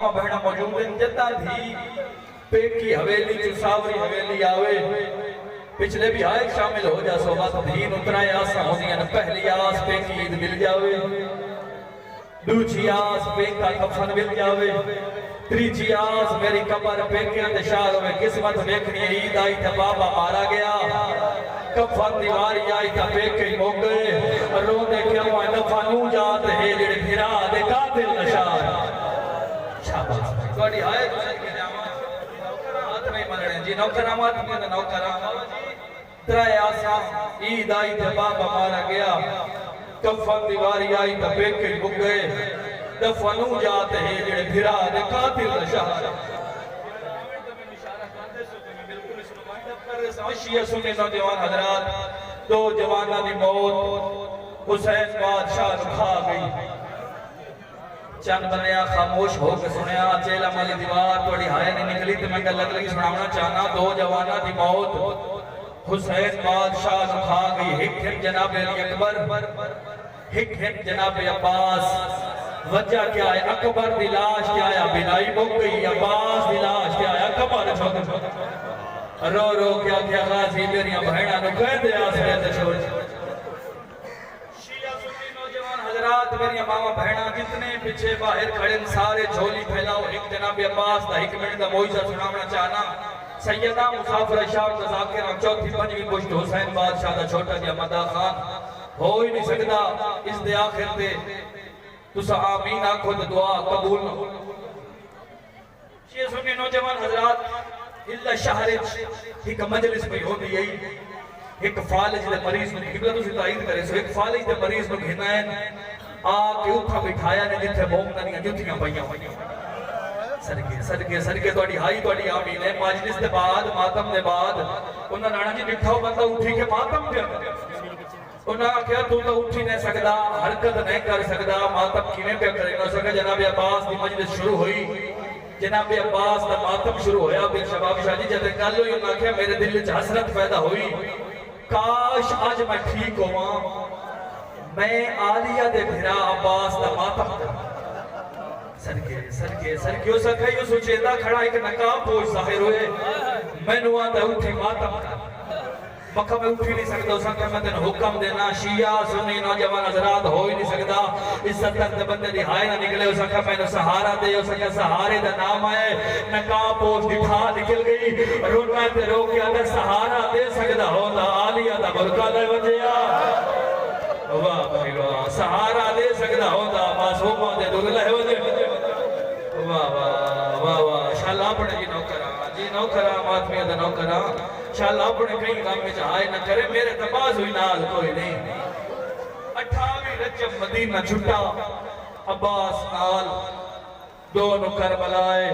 बहना मौजूद है जदा धी पेट की हवेली चुसावरी हवेली आवे पिछले भी आए शामिल हो जा सो बात दीन उतराए आसा होंदियां न पहली आस पे की ईद मिल जावे दूसरी आस पे का कफन मिल जावे तीसरी आस मेरी कबर पे के अंदशार में किस्मत देखनी ईद आई था बाबा मारा गया कफन दीवारी आई था पे के हो गए रो दे क्या हुआ दफनू जात है जेड़े फिरा दे कातिल नशार थोड़ी हाय के जावा नौकरा हाथ में मनणे जी नौकरा मात में नौकरा त्राय आसा ईद आई ते बाबा मारा गया कफन दीवारी आई ते पेके बुक गए दफनू जात है जेड़े फिरा दे कातिल शहर इशारा करते सो मैं बिल्कुल इस नुमाइंदा कर रहे समझिए सुने नौजवान हजरात दो जवाना दी मौत हुसैन बादशाह खा गई चंद बनया खामोश हो के सुनया चेला वाली दीवार थोड़ी हाय नहीं निकली तो मैं गल लगी सुनावना चाहना दो जवाना दी मौत हुसैन बादशाह ने खा गई एक जनाब अली अकबर एक जनाब अब्बास वजह क्या है अकबर दी लाश क्या है बिनाई मुक गई अब्बास दी लाश क्या है अकबर छोड़ रो रो क्या क्या गाजी मेरी बहना नु कह दे आसरे ते छोड़ हजरात मेरी मामा बहना जितने पीछे बाहर खड़े सारे झोली फैलाओ एक जनाब अब्बास दा एक मिनट दा मौइज़ा सुनावना चाहना सैयदा मुसाफिर शाह ज़ाकिर चौथी पंजवीं पुश्त हुसैन बादशाह दा छोटा जिहा मदा खान हो ही नहीं सकदा इस दे आखिर ते तुसा आमीन आखो ते दुआ कबूल न हो ये सुने नौजवान हजरात इल्ला शहर एक मजलिस में होंदी है एक फालिज दे मरीज नु किबला तुसी ताईद करे सो एक फालिज दे मरीज नु घिनाए आ के उठा बिठाया ने जिथे बोम नदियां जुतियां पईयां सदके तोड़ी हाई तोड़ी आमीन है मजलिस दे बाद मातम दे बाद उन्हां नाना जी डिठो बंदा उठी के मातम पे उन्हां आख्या तू तो उठी नहीं सकदा हरकत नहीं कर सकदा मातम किवें पे करेगा सके जनाब अब्बास दी मजलिस शुरू हुई जनाब अब्बास दा मातम शुरू होया फिर शबाब शाह जी जद गल हुई उन्हां आख्या मेरे दिल विच हसरत पैदा हुई काश आज मैं ठीक होवां मैं आलिया दे भिरा अब्बास दा मातम सदके उस अखियो सुचेदा खड़ा एक नकाब पोश जाहिर होए मैनू आंदा उठी मातम कर मक्का में उठी नहीं सकदा उस अखियो मैं तेन हुक्म देना शिया सुन्नी नौजवान हजरात हो ही नहीं सकदा इज्जत दे बंदे दी हाय ना निकले उस अखियो मैनू सहारा दे उस अखियो सहारे दा नाम आए नकाब पोश दिखा निकल गई रोना ते रो के अगर सहारा दे सकदा होंदा आलिया दा बरका दे वजया वाह भाई वाह सहारा दे सकदा होंदा मासूमा दे दुगला है वजे वाह वाह वाह वाह शाला अपने जी नौकरा मातमिया दा नौकरा शाला अपने कई काम में आए न करे मेरे तबाज हुई नाल कोई नहीं 28 रजब मदीना छुटा अब्बास नाल दोनों करबलाए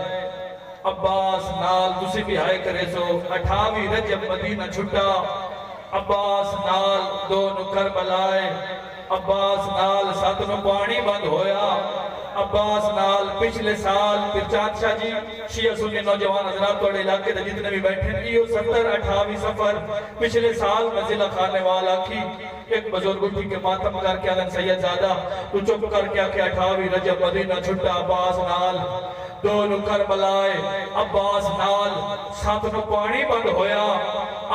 अब्बास नाल तुसी भी आए करे सो 28 रजब मदीना छुटा अब्बास नाल दोनों करबलाए अब्बास नाल सत नु पानी बंद होया अब्बास नाल पिछले साल फिर चाचा जी शिया सुन्नी नौजवान हजरात तोड़े इलाके दे जितने भी बैठे इयो 70 28 सफर पिछले साल मंजिला खाने वाला की एक बुजुर्ग उठी के मातम करके आदम सैयद ज़ादा तू चुप करके आके 28 रजब मदीना छुटा अब्बास नाल दोनों करबलाए अब्बास नाल सत नु पानी बंद होया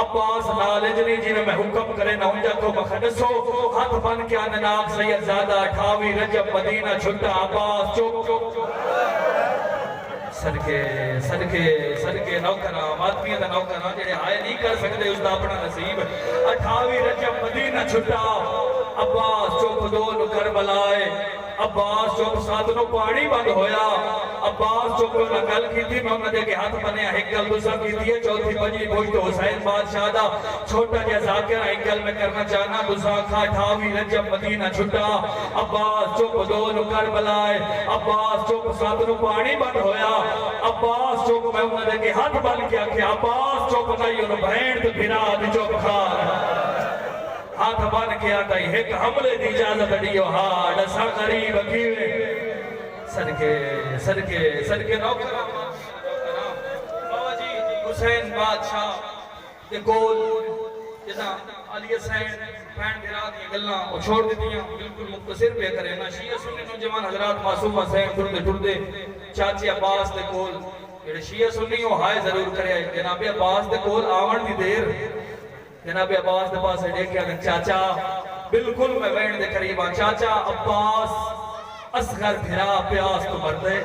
अब्बास नाल इजनी जी ने मैं हुक्म करे ना उंजा को बखदसो हाथ बन के जनाब सैयद ज़ादा 28 रजब मदीना छुटा अब्बास चुप सदके नौकरा मातमिया दा नौकरा जेड़े आए नहीं कर सकते उसका अपना नसीब 28 रजब मदीना छुटा अब्बास चुप दोनों करबलाए अब्बास चुप साथ नु पानी बंद होया अब्बास चुप ना गल कीती मैं उन्हां दे के हाथ बने एक गल दूसरा कीती है चौथी पंजवीं पुश्त हुसैन बादशाह दा छोटा जिहा ज़ाकिर एक गल मैं करना चाहना दूसरा खा 28 रजब मदीना छुटा अब्बास चुप दोनों करबलाए अब्बास चुप साथ नु पानी बंद होया अब्बास चुप मैं उन्हां दे के हाथ बन के आख्या अब्बास चुप नहीं उन बहन ते भिरा दी चुप खार हाथ बन के आता एक हमले की इजाजत दियो हाँ डसा करीब कीवे सदके नौकरा बाबा जी हुसैन बादशाह दे कोल जदा अली हसैन भैन भिरा दी गल्लां ओ छोड़ दित्तियां बिल्कुल मुख्तसर पे करे ना शिया सुन्नी नौजवान हजरात मासूम हुसैन टुरदे चाचे अब्बास दे कोल जेड़े शिया सुन्नी हो हाय जरूर करे जनाब अब्बास दे कोल आवन दी देर जनाब अब्बास दे पास देखिया कि चाचा बिल्कुल मैं वैन दे करीब आ चाचा अब्बास असगर फिरा प्यास तो मरदे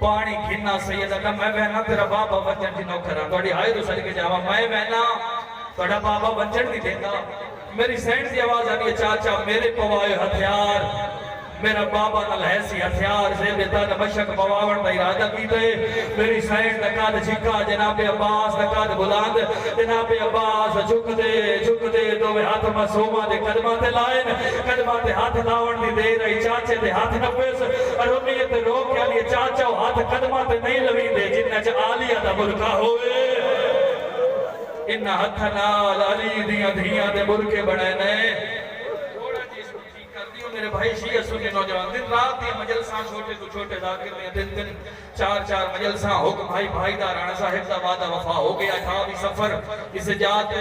पानी घिन्ना सैयद अल्लाह मैं वहना तेरा बाबा वचन दी नौकरा तोड़ी हाय तो सदके जावा मैं वहना तोड़ा बाबा वचन नहीं देंदा मेरी सैंड की आवाज आ रही है चाचा मेरे पवाए हथियार मेरा बाबा नल ऐसी हथियार से बेटा नमशक पवावण का इरादा कीते मेरी सैंड दा कद झिका जनाब अब्बास दा कद बुलंद जनाब अब्बास झुक दे दोवे हाथ मासूमा दे कदमां ते लाए कदमां ते हाथ लावण दी देर रही चाचे दे हाथ न पेस और उन्हें ते रोक के लिए चाचा हाथ कदमां ते नहीं लवींदे जिन्ना च आलिया दा बुरका होवे इन हथ नाल अली दियां धियां दे बुरके बने ने थोड़ा जी इसको ठीक कर दियो मेरे भाई शिया सुन्नी नौजवान दिन रात दी मजलसा छोटे तो छोटे जाकिर ने दिन चार मजलसा हुक्म भाई दा राणा साहिब दा वादा वफा हो गया था भी सफर इस जात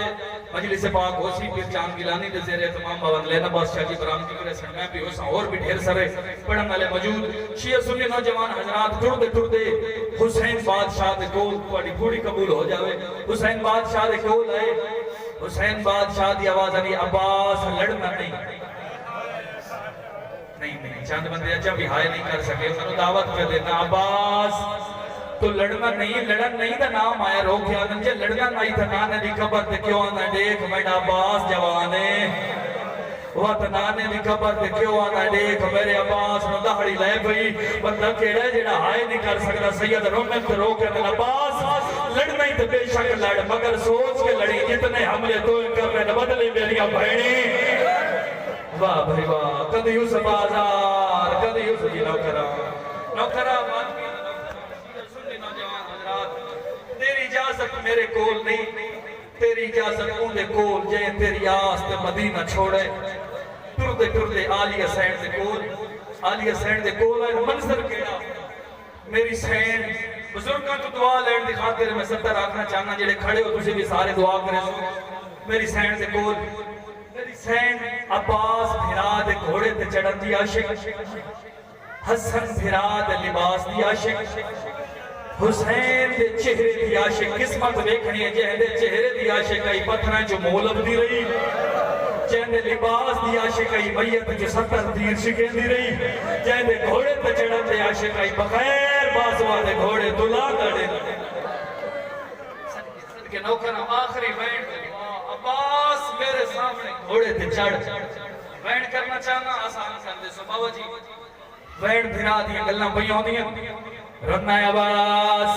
मजलिस पाक होसी पीर चांद गिलानी दे जेरे तमाम बावन लेना बादशाह जी बराम की करे मैं भी होसा और भी ढेर सारे पढ़न वाले मौजूद शिया सुन्नी नौजवान हजरात टुरदे हुसैन बादशाह दे कोल तुम्हारी पूरी कबूल हो जावे हुसैन बादशाह दे कोल आए हुसैन बादशाह दी आवाज आई अब्बास लड़ना नहीं चंद बंदे अच्छा भी हाय नहीं कर सके मनु दावत पे देना अब्बास तो लड़ना नहीं लड़न नहीं दा नाम आया रोकिया जे लड़ना नहीं था नाने दी कबर ते क्यों आना देख मेरा अब्बास जवान है वत नाने दी कबर ते क्यों आना देख मेरे अब्बास नु दहाड़ी ले पई बंदा केड़ा जेड़ा हाय नहीं कर सकदा सैयद रोमन ते रोक के अब्बास लड़ना ही तो बेशक लड़ मगर सोच के लड़ी जितने हमले तो करने बदले मेरिया बहनी वाह भाई वाह कदी उस बाजार कदी उस नौकरा सुन्नी नौजवान हजरात तेरी इजाजत मेरे कोल नहीं तेरी इजाजत उनके कोल जे तेरी आस ते मदीना छोड़े टुरदे आलिया सैन दे कोल आए मंजर केड़ा मेरी सैन बुजुर्गां तो दुआ लेने की खातिर मैं सत्तर आखना चाहना जेड़े खड़े हो तुसी भी सारे दुआ करे मेरी सैन दे कोल मेरी सैन अब्बास फिरा दे घोड़े ते चढ़न दी आशिक हसन फिरा दे लिबास दी आशिक हुसैन दे चेहरे दी आशिक किस्मत देखनी है जेहदे चेहरे दी आशिक आई पत्थरां जो मोल लभदी रही जेहदे लिबास दी आशिक आई मैयत जो 70 तीर शिकेंदी रही जेहदे घोड़े ते चढ़न दे आशिक आई बगैर बासवा दे घोड़े दुला दड़े सदके नौकर आखिरी बैंड अब्बास मेरे सामने घोड़े ते चढ़ बैंड करना चाहना आसान कर दे सो बाबा जी बैंड फिरा दी गल्लां पईयां होंदियां रोना अब्बास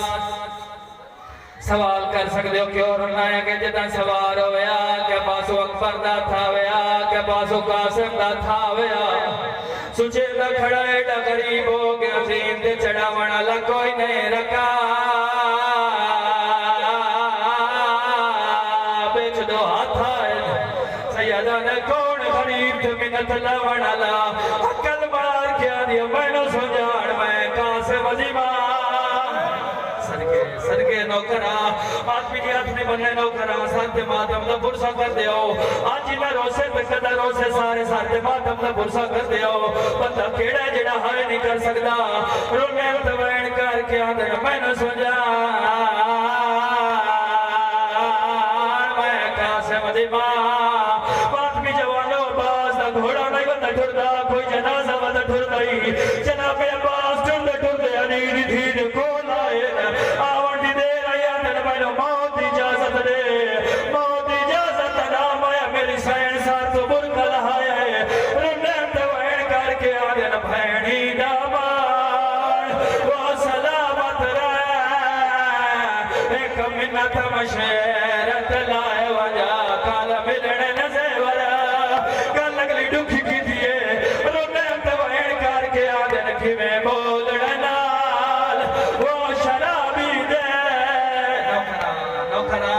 सवाल कर सकते हो क्यों रोना है कि जिदा सवार होया के पासो अकबर दा था होया के पासो कासिम दा था होया सुचे दा खड़ा एडा गरीब हो गया सीन ते चढ़ावण वाला कोई नहीं रखा बेच दो हाथ सैयदा ने कौन खरीद मिन्नत लावण वाला अकल मार के आदि मैनू सुजान मैं कासिम अजीबा सदके नौकरा आदमी के हाथ में बने नौकरा साथे मातम दा बुरसा कर दियो आज ना रोसे ते कदा रोसे सारे साथे मातम दा बुरसा कर दियो बंदा केड़ा जेड़ा हाय नहीं कर सकदा रोने ते वैन करके आंदे मैनू सुजा मैं कासिम दी मां आदमी जवानो बास दा घोड़ा नहीं बंदा ठुरदा कोई जनाजा बंदा ठुरदा ही जनाब अब्बास ठुरदे अली दी थी को लाए आवण दी दे आया तन मैनू मौत दी इजाजत दे मौत दी इजाजत ना मैं मेरी सैन साथ बुरका लहाया है रोने ते वैन करके आंदे न भैणी दा मान वो सलामत रहे एक मिन्नत मशरत लाए वजा काल मिलने न सेवरा गल अगली दुखी की दिए रोने ते वैन करके आंदे न किवें बोलण नाल वो शराबी दे नौकरा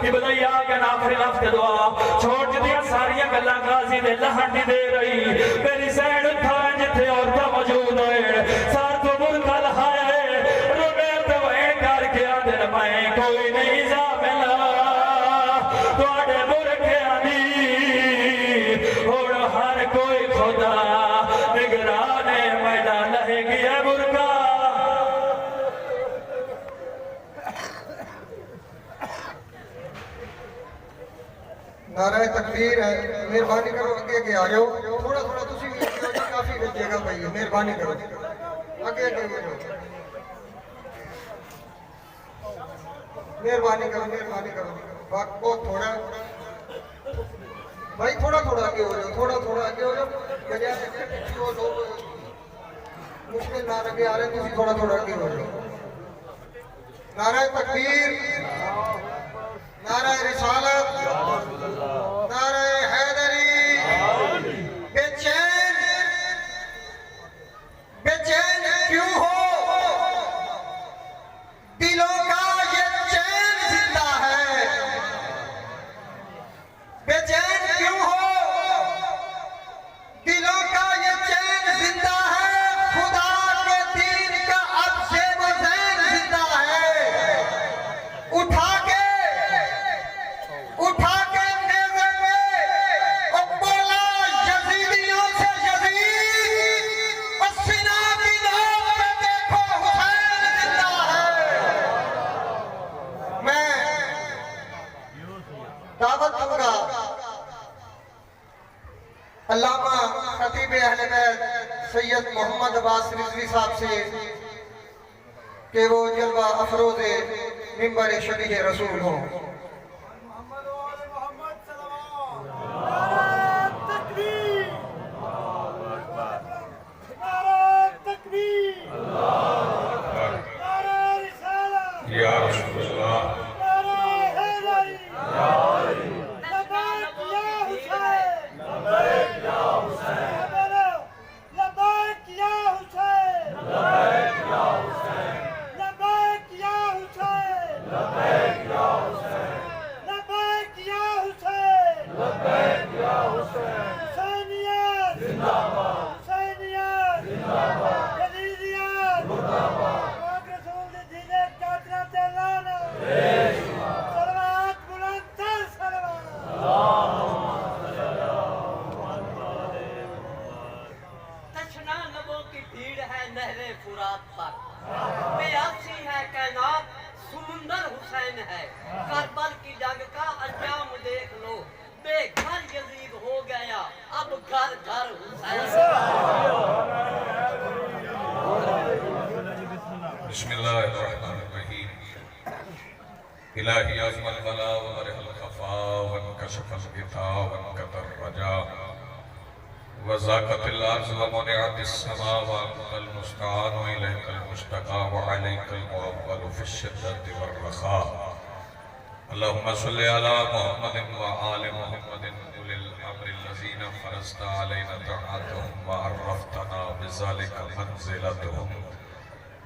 इब्राहिम आगे आखिरी लफ्ज़ दुआ छोड़ दिया सारियां गल्लां गाजी दे लहंडी दे रही मेरी सैन उठा जिथे औरतां मौजूद है सार तो मुर्गा लहाया है रोने ते वैन करके आंदे न मैं कोई नहीं जामिला तुहाडे मुर्गियां दी हुण हर कोई खुदा निगरान मैदान लहेगी नाराए तकबीर है। मेहरबानी करो अगे अगे आ जाओ, थोड़ा थोड़ा तुसी भी अगे हो जाओ, काफी जगह पई है, मेहरबानी करो अगे अगे हो जाओ, मेहरबानी करो वक्त बहुत थोड़ा भाई, थोड़ा थोड़ा आगे हो जाओ, थोड़ा थोड़ा आगे हो जाओ, बजाय पीछे हो लोग मुश्किल ना लगे आ रहे, तुसी थोड़ा थोड़ा आगे हो जाओ। नाराए तकबीर, नाराए रिसालत, नाराए हैदरी। बेचैन बेचैन क्यों हो, दिलों का ये चैन जिंदा है। बेचैन क्यों हो, दिलों का ये चैन जिंदा है। खुदा के दीन का अब ज़ेब व ज़ैन जिंदा है। उठा के नेज़े पे और बोला यज़ीदियों से यज़ीद, और सीना की नोक पे देखो हुसैन जिंदा है। मैं दावत दूंगा अल्लामा खतीब अहले बैत सैयद मोहम्मद अब्बास रिजवी साहब से कि वो जलवा अफरोज़े मिंबर शरीह रसूल हो। या रसूलल्लाह, तशना लबों की भीड़ है नहरे फुरात पर, प्यासी है कायनात समुंदर हुसैन है। करबल की जंग का अंजाम देख लो, बेघर यजीद हो गया अब घर घर हुसैन। बिस्मिल्लाहिर्रहमानिर्रहीम। इलाही अज़मल वला व बरहल खफा व कशफल गिता व कतर रजा व ज़ाक़तिल अर्ज़ व मुनिअतिस समा व अंतल मुस्तआन व इलैकल मुश्तका व अलैकल मुअव्वल फ़िश शिद्दति वर रख़ा। अल्लाहुम्मा सल्लि अला मुहम्मदिन व आलि मुहम्मदिन उलिल अम्रि लज़ीना फ़रज़ता अलैना तआतुहुम व अर्रफ़तना बिज़ालिका मंज़िलतहुम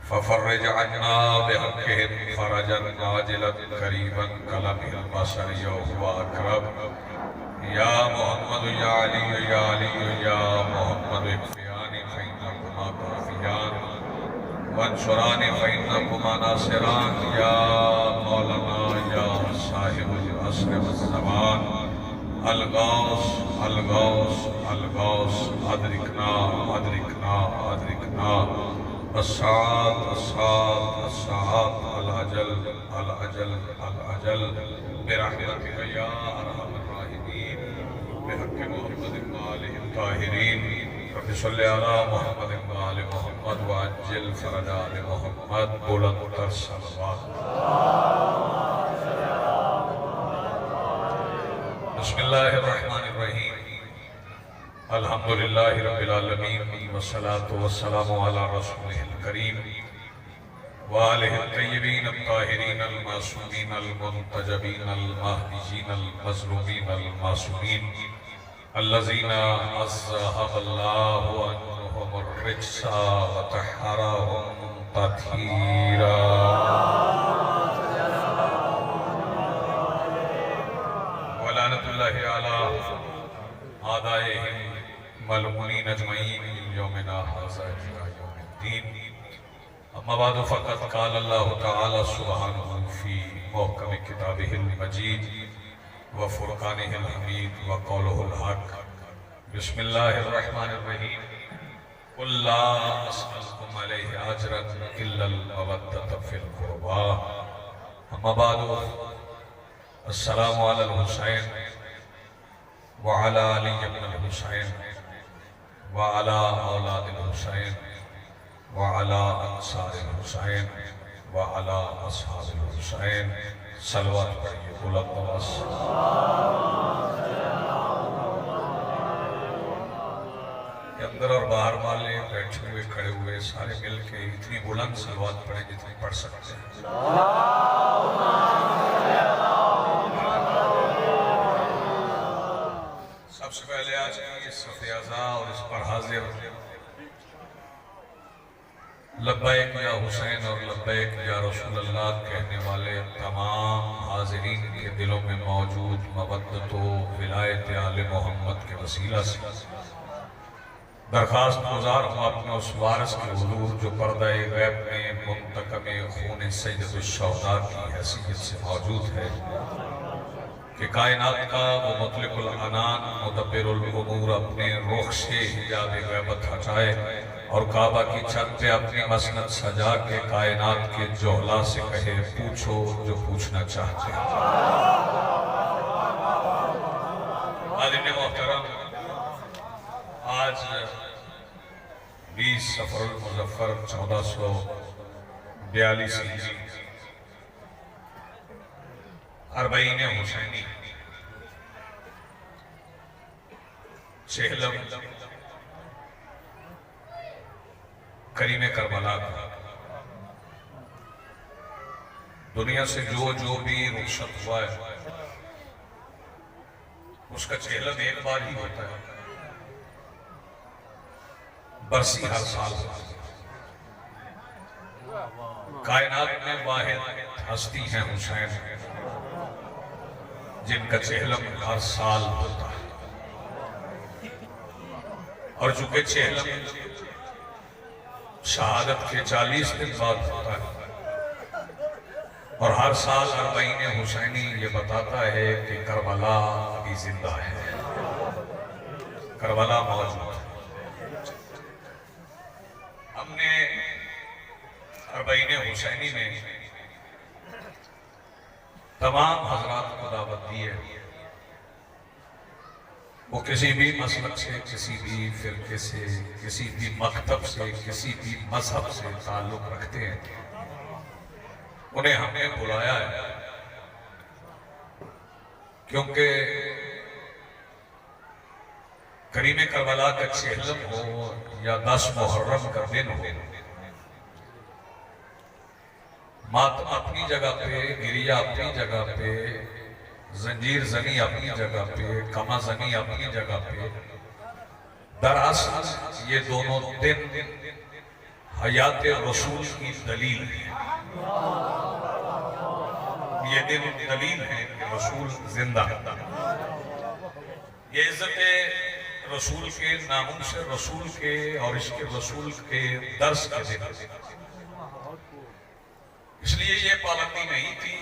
फ़फ़र्रिज अन्ना बिहक़्क़िहिम फ़रजन आजिलन क़रीबन कलमिल बशरि हुवा अक़रब। या मोहम्मद या अली या मोहम्मद इक्फ़ियानी फ़इन्नकुमा काफ़ियान वंशुरानी फ़इन्नकुमा नासिरान। या मौलाना या साहिबुल अस्र वज़्ज़मान अल-गौस अल-गौस अल-गौस अदरिकना अदरिकना अदरिकना अस्साद अस्साद अस्साद अल-अजल अल-अजल अल-अजल बिरहमतिका या अरहमर राहिमीन बिहक़्क़ि मुहम्मदिन व आलिहि ताहिरीन। रब्बि सल्लि अला मुहम्मदिन व आलि मुहम्मद व अज्जिल फ़रजा आलि मुहम्मद बुलंदतर सलवात। बिस्मिल्लाहिर्रहमानिर्रहीम। अल्हम्दुलिल्लाहि रब्बिल आलमीन वस्सलातु वस्सलामु अला रसूलिहिल करीम व आलिहि तय्यबीन अत्ताहिरीन अल-मासूमीन अल-मुंतजबीन अल-महदियीन अल-मज़लूमीन अल-मासूमीन अल्लज़ीना अज़हबल्लाहु अन्हुमुर रिज्सा व तहहरहुम तत्हीरा। व लानतुल्लाहि अला आदाइहिम मलऊनीन अजमईन यौमिना हाज़ा इला यौमिद्दीन। अम्मा बादु फ़क़द क़ाल अल्लाहु तआला सुब्हानहु फ़ी मुहकम किताबिहिल मजीद व फ़ुरक़ानिहिल हमीद व क़ौलुहुल हक़। बिस्मिल्लाहिर्रहमानिर्रहीम। क़ुल ला अस्अलुकुम अलैहि अजरन इल्लल मवद्दत फ़िल क़ुरबा। अम्मा बादु, अस्सलामु अलल हुसैन वअला अली इब्न हुसैन वअला औलादिल हुसैन वअला अंसारिल हुसैन वअला अस्हाबिल हुसैन। सलवात पढ़िए बुलंद आवाज से। अंदर और बाहर वाले बैठे हुए खड़े हुए सारे मिलके इतनी बुलंद सलवात पढ़े जितनी पढ़ सकते हैं। सबसे पहले आज की सफ़ियाज़ा और इस पर हाजिर लब्बैक या हुसैन और लब्बैक या रसूल अल्लाह कहने वाले तमाम हाजिरीन के दिलों में मौजूद मवद्दत व विलायत आले मोहम्मद के वसीला से दरखास्त गुजार हूँ अपने उस वारिस के हुजूर जो पर्दा गैब में मुंतकम खून सैयदुश शुहदा की हैसियत से मौजूद है कि कायनात का वो मुतलिकुल अनान मुदब्बिरुल उमूर अपने रुख से हिजाब गैबत हटाए और काबा की छत पे अपनी मसनद सजा के कायनात के जोहला से कहे पूछो जो पूछना चाहते हैं। आदमी मोहतरम, आज 20 सफरुल मुज़फ्फर 1442 हिजरी अरबईन हुसैनी चेहलम करीम करबला का दुनिया से जो जो भी रुखसत हुआ है उसका चेहलम एक बार ही होता है, बरसी हर साल। कायनात में वाहिद हस्ती है हुसैन जिनका चेहलम हर साल होता है, और चूंकि चेहलम शहादत के 40 दिन बाद होता है और हर साल अरबईन हुसैनी ये बताता है कि करबला अभी जिंदा है, करबला मौजूद है। हमने अरबईन हुसैनी में तमाम हजरात को दावत दी है, वो किसी भी मसलक से, किसी भी फिरके से, किसी भी मकतब से, किसी भी मजहब से ताल्लुक रखते हैं, उन्हें हमने बुलाया है क्योंकि करीम करबला का चेहलम हो या 10 मुहर्रम का दिन हो, मातम अपनी जगह पे, गिरिया अपनी जगह पे, जंजीर जनी अपनी जगह पे, कमा जनी अपनी जगह पे। दरअसल ये दोनों दिन हयात रसूल की दलील है, ये दिन दलील है कि रसूल जिंदा है। ये इज्जत रसूल के, नामूस रसूल के और इसके रसूल के दर्स के दिन, इसलिए ये पाबंदी नहीं थी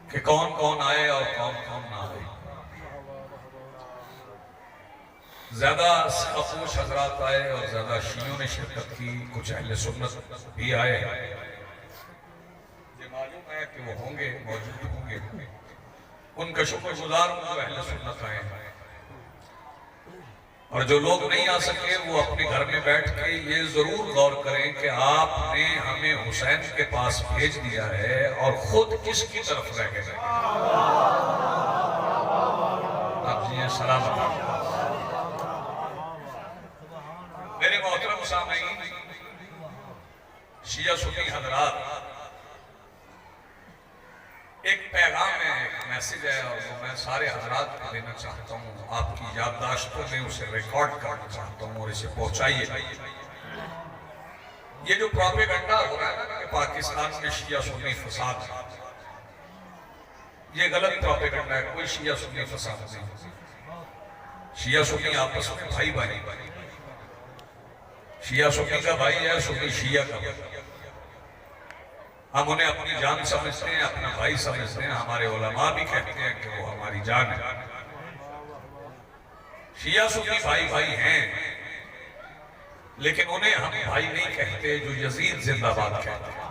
कि कौन कौन आए और कौन कौन ना आए। ज्यादा सफ़ोश हजरात आए और ज्यादा शियों ने शिरकत की, कुछ अहले सुन्नत भी आए। ये मालूम है कि वो होंगे, मौजूद होंगे, उनका शुक्रगुजार हूं जो अहले सुन्नत आए हैं। और जो लोग नहीं आ सके वो अपने घर में बैठ के ये जरूर गौर करें कि आपने हमें हुसैन के पास भेज दिया है और खुद किसकी तरफ रह गए। आप जी सलामत। मेरे मोहतरम सामईन, शिया सुन्नी हजरात, एक पैगाम है, एक मैसेज है और वो मैं सारे हजरात को देना चाहता हूँ, आपकी याददाश्तों में उसे रिकॉर्ड करना चाहता हूँ और इसे पहुंचाइए। ये जो प्रोपेगेंडा हो रहा है ना कि पाकिस्तान में शिया सुन्नी फसाद है, ये गलत प्रोपेगेंडा है। कोई शिया सुन्नी फसाद नहीं, शिया सुन्नी आपस में भाई भाई, शिया सुन्नी का भाई है, सुन्नी शिया का। हम उन्हें अपनी जान समझते हैं, अपना भाई समझते हैं। हमारे उलमा भी कहते हैं कि वो हमारी जान है। शिया सुन्नी भाई भाई हैं, लेकिन उन्हें हम भाई नहीं कहते जो यजीद जिंदाबाद कहते हैं।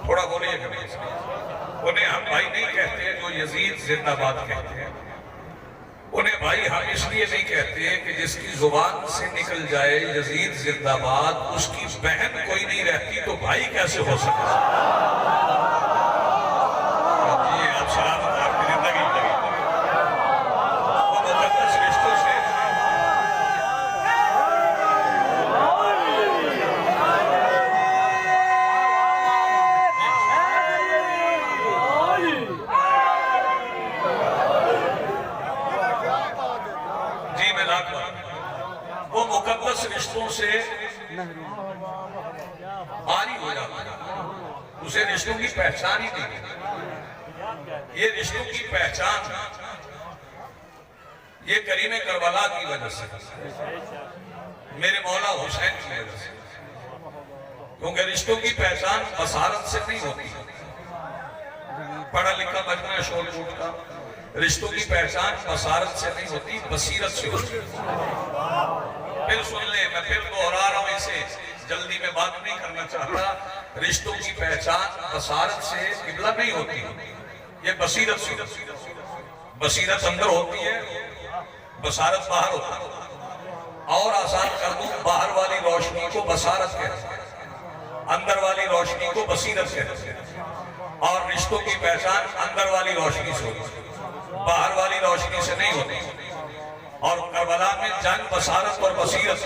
थोड़ा बोलिए कि नहीं? उन्हें हम भाई नहीं कहते जो यजीद जिंदाबाद कहते हैं। उन्हें भाई हम इसलिए नहीं कहते कि जिसकी जुबान से निकल जाए यजीद जिंदाबाद, उसकी बहन कोई नहीं रहती तो भाई कैसे हो सकता? ये आप सलामत आपकी जिंदगी वो मुकद्दस रिश्तों से वो मुकद्दस रिश्तों से आरी हो जाता है, उसे रिश्तों की पहचान ही नहीं। ये रिश्तों की पहचान ये करीमे करबला की वजह से, मेरे मौला हुसैन की वजह से, क्योंकि रिश्तों की पहचान बसारत से नहीं होती। पढ़ा लिखा बजना शोर शोर का, रिश्तों की पहचान बसारत से नहीं होती, बसीरत से होती। फिर सुन ले, मैं फिर दोहरा रहा हूं इसे, जल्दी में बात नहीं करना चाहता। रिश्तों की पहचान बसारत से किबला नहीं होती, ये बसीरत से। बसीरत अंदर होती है, बसारत बाहर होती है। और आसान कर दूं, बाहर वाली रोशनी को बसारत कहते हैं, अंदर वाली रोशनी को बसीरत कहते हैं। और रिश्तों की पहचान अंदर वाली रोशनी से होती है, बाहर वाली रोशनी से नहीं होती। और करबला में जंग बसारत और बसीरत,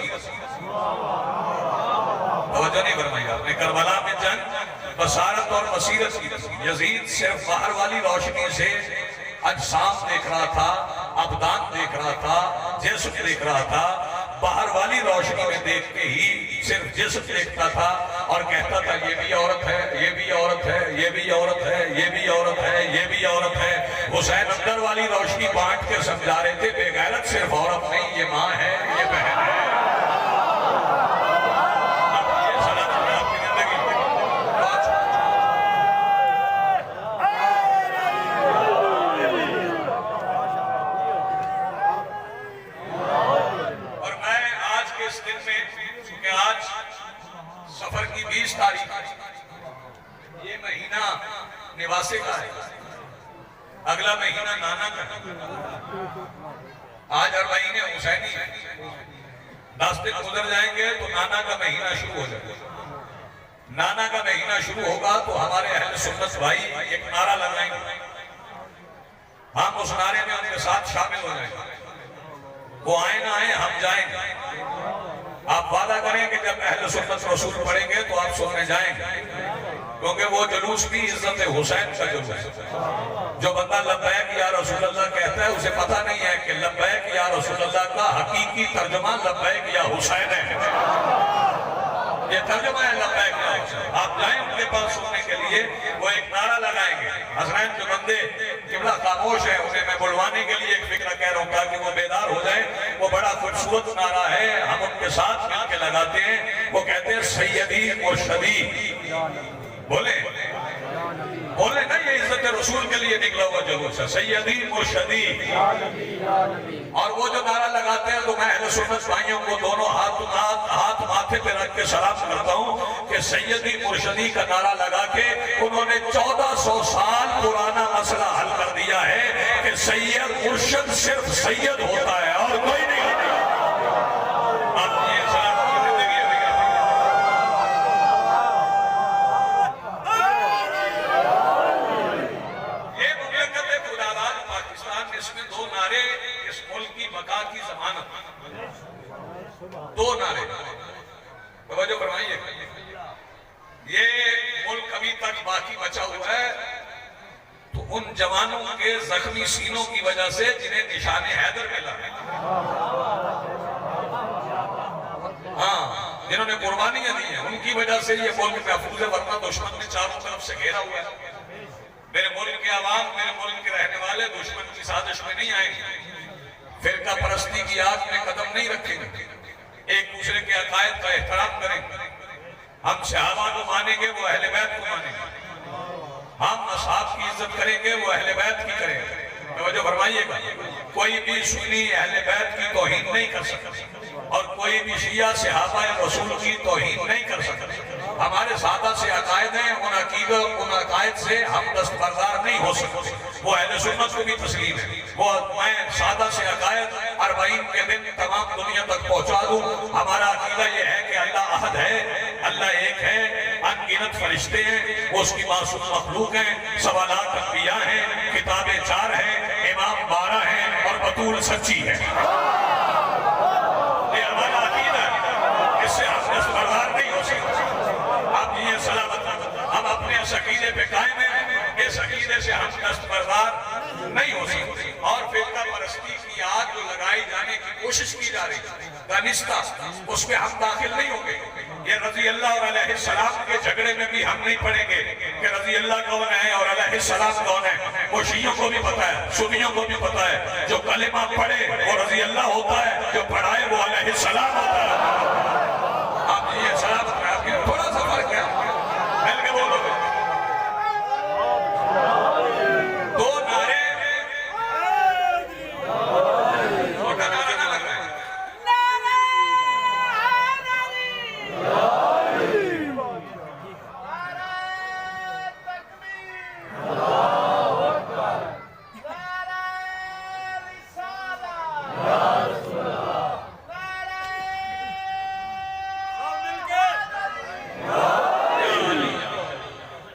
तवज्जो नहीं फरमाई आपने, करबला में जंग बसारत और बसीरत की। यजीद सिर्फ बाहर वाली रोशनी से अजसाम देख रहा था, अबदान देख रहा था, जिस्म देख रहा था। बाहर वाली रोशनी में देख के ही सिर्फ जिस्म देखता था और कहता था ये भी औरत है, ये भी औरत है, ये भी औरत है, ये भी औरत है, ये भी औरत है। हुसैन अंदर वाली रोशनी बांट के समझा रहे थे, बेगैरत सिर्फ औरत नहीं, ये माँ है, ये बहन है। सफर की 20 तारीख, ये महीना निवासे का है, अगला महीना नाना का है। आज हर महीने हुसैनी है। 10 दिन गुजर जाएंगे तो नाना का महीना शुरू हो जाएगा। नाना का महीना शुरू होगा तो हमारे अहले सुन्नत भाई एक नारा लगाएंगे, हम उस नारे में उनके साथ शामिल हो जाएंगे। वो आए ना आए, हम जाएंगे। आप वादा करें कि जब अहले सुन्नत रसूल पढ़ेंगे तो आप सुनने जाएंगे, क्योंकि वो जुलूस भी इज्जत हुसैन का जुलूस है। जो बंदा लब्बैक या रसूल अल्लाह कहता है, उसे पता नहीं है कि लब्बैक या रसूल अल्लाह का हकीकी तर्जुमा लब्बैक या हुसैन है। ये तर्जुमा है लब्बैक या हुसैन। आप जाएं उनके पास सुनने के लिए, वो एक नारा लगाएंगे। हसनैन जो बंदे किबला खामोश है, उन्हें मैं बुलवाने के लिए एक फिक्र कह रहा हूँ ताकि वो बेदार हो जाए। वो बड़ा खूबसूरत नारा है, हम उनके साथ मिलकर लगाते हैं। वो कहते हैं सैयदी मुर्शदी। बोले बोले ना, ये इज्जत रसूल के लिए निकला हुआ जुलूस है, सैयदी मुर्शदी। और वो जो नारा लगाते हैं तो मैं अहले सुन्नत भाइयों को दोनों हाथ माथे पे रख के सलाम करता हूँ कि सैयदी मुर्शदी का नारा लगा के उन्होंने 1400 साल पुराना मसला हल कर दिया है कि सैयद मुर्शद सिर्फ सैयद होता है और कोई नहीं होता। इसमें 2 नारे इस मुल्क की बका की जमानत, 2 नारे तवज्जो फरमाइए। ये मुल्क अभी तक बाकी बचा हुआ है तो उन जवानों के जख्मी सीनों की वजह से जिन्हें निशाने हैदर मिला है, हाँ, जिन्होंने कुर्बानियां दी हैं, उनकी वजह से ये मुल्क महफूज है। वरना दुश्मन ने चारों तरफ से घेरा हुआ है। मेरे मुल्क के आवाम, मेरे मुल्क के रहने वाले दुश्मन की साजिश में नहीं आएंगे, फिरका परस्ती की आग में कदम नहीं रखेंगे, एक दूसरे के अकायद का एहतराम करेंगे। हम सहाबा को मानेंगे, वो अहले बैत को मानेंगे। हम असहाब की इज्जत करेंगे, वो अहले बैत की करेंगे। तवज्जो फरमाइएगा, कोई भी सुन्नी अहले बैत की तौहीन नहीं कर सकता और कोई भी शिया सहाबा रसूल की तौहीन नहीं कर सकता। हमारे सादा से अकायद हैं, उन अकीदत उन अकायद से हम दस्तबरदार नहीं हो सकते। वो अहले सुन्नत को भी तस्लीम है। वो मैं सादा से अकायद 40 के दिन तमाम दुनिया तक पहुंचा दूं। हमारा अकीदा ये है कि अल्लाह अहद है, अल्लाह एक है, अनगिनत फरिश्ते हैं, वो उसकी मासूम मखलूक हैं, सवालात अंबिया हैं, किताबें 4 हैं, इमाम 12 हैं और बतूल सच्ची है। ये हमारा अकीदा है, इससे हम दस्तबरदार नहीं हो सकते। आप ये सलामत हम अपने इस अकीदे पे कायम हैं, इस अकीदे से हम दस्तबरदार नहीं हो सकते। और फिरका परस्ती की आग जो लगाई जाने की कोशिश की जा रही है दानिस्ता, उसमें हम दाखिल नहीं होंगे। ये रजी अल्लाह और अलैहिस्सलाम के झगड़े में भी हम नहीं पड़ेंगे कि रजी अल्लाह कौन है और अलैहिस्सलाम कौन है। वो शियों को भी पता है, सुन्नियों को भी पता है। जो कलेमा पढ़े वो रजी अल्लाह होता है, जो पढ़ाए वो अलैहिस्सलाम होता है। आप ये सलाम थोड़ा सा फर्क है, मिल के बोलोगे। दो नारे छोटा नारा ना लग रहा है।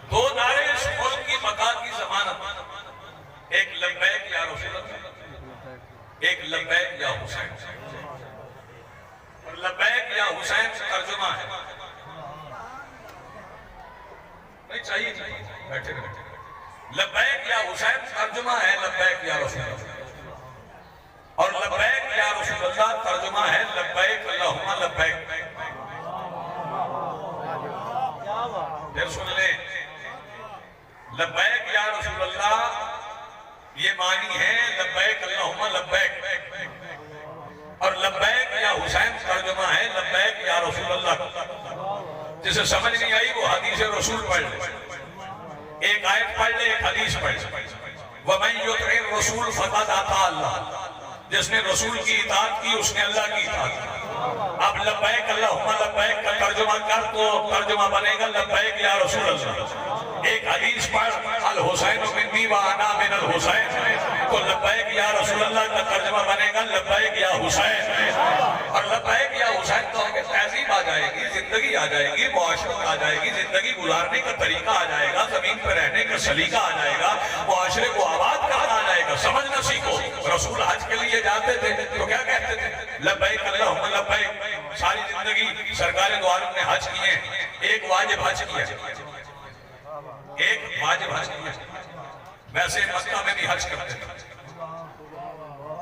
दो नारे इस मुल्क की मकान की जमानत। एक लब्बैक या रसूल अल्लाह, एक लब्बैक या हुसैन। और लब्बैक या हुसैन तर्जुमा है। नहीं चाहिए बैठे बैठे। लब्बैक या हुसैन तर्जुमा है लब्बैक या रसूल अल्लाह। और लब्बैक या रसूल अल्लाह तर्जुमा है लब्बैक अल्लाहुम्मा लब्बैक। फिर सुन ले, लब्बैक या रसूल अल्लाह ये मानी है लब्बैक अल्लाहुम्मा लब्बैक। और लब्बैक या हुसैन तर्जुमा है लब्बैक या रसूल अल्लाह। जिसे समझ नहीं आई वो हदीस रसूल पढ़ ले, एक आयत पढ़ ले, एक हदीस पढ़ ले। वमन युति'ir रसूल फक़द अता अल्लाह। जिसने रसूल की इताअत की उसने अल्लाह की इताअत की। अब लब्बैक अल्लाहुम्मा लब्बैक का तर्जुमा कर तो तर्जुमा बनेगा लब्बैक या रसूल अल्लाह। एक हदीस पढ़ अल हुसैन मिन्नी व अना मिनल हुसैन, तो लब्बैक या रसूल अल्लाह का तर्जुमा बनेगा लब्बैक या हुसैन। और लब्बैक या हुसैन तो तहजीब आ जाएगी, जिंदगी आ जाएगी, मुआशरत आ जाएगी, जिंदगी गुजारने का तरीका आ जाएगा, जमीन पर रहने का सलीका आ जाएगा, मुआशरे को आबाद करना आ जाएगा। समझना सीखो। रसूल हज के लिए जाते थे तो क्या कहते थे? लब्बैक अल्लाहुम्मा लब्बैक। सारी जिंदगी सरकार दो आलम ने हज किए, एक वाजिब हज किया, एक वाजिब हज किया। वैसे मक्का में भी हज करते थे,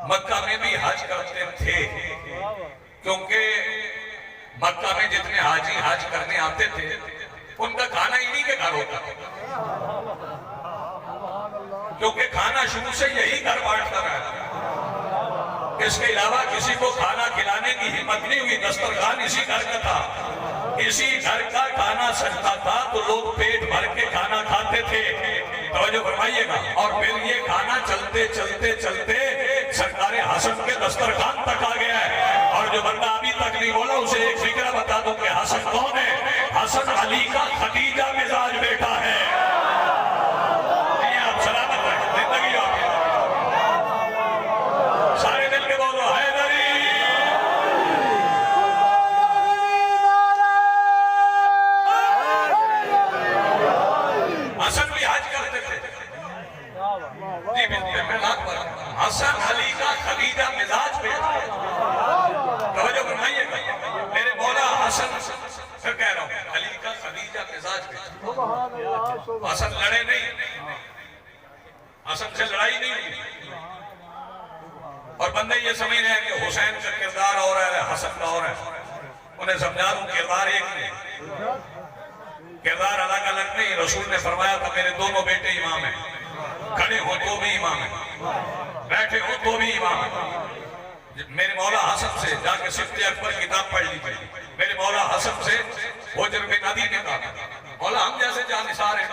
मक्का में भी हज करते थे, क्योंकि मक्का में जितने हाजी हज करने आते थे उनका खाना इन्हीं के घर होता था, क्योंकि खाना शुरू से यही घर बांटता रहा। इसके अलावा किसी को खाना खिलाने की हिम्मत नहीं हुई। दस्तरखान इसी घर का था, इसी घर का खाना सजता था तो लोग पेट भर के खाना खाते थे। तवज्जो फरमाइएगा। और फिर ये खाना चलते चलते चलते सरकारे हसन के दस्तरखान तक आ गया है। और जो बंदा अभी तक नहीं बोला उसे एक फिक्र बता दूं कि हसन कौन है। हसन अली का खदीजा मिजाज बेटा है। आप सलामत है, जिंदगी आपकी। सारे दिल के बोलो हैदरी। हसन भी हज करते थे जी, मैं लाख बार। हसन अली का खदीजा मिजाज बेटा है। तवज्जो फरमाइएगा। मेरे मौला हसन फिर कह रहा हूँ, अली का खदीजा मिजाज बेटा। हसन लड़े नहीं, हसन से लड़ाई नहीं हुई। और बंदे ये समझ रहे हैं कि हुसैन का किरदार और है, हसन का और है। उन्हें समझा दूं किरदार एक नहीं, किरदार अलग अलग नहीं। रसूल ने फरमाया था मेरे दोनों बेटे इमाम हैं, खड़े हो तो भी इमाम है, बैठे हो तो भी इमाम है। मेरे मौला हसन से जाके सिफ्ते अकबर किताब पढ़ लीजिए। मेरे मौला हसन से हुजर बिन नदी ने कहा, मौला हम जैसे जानिसार हैं,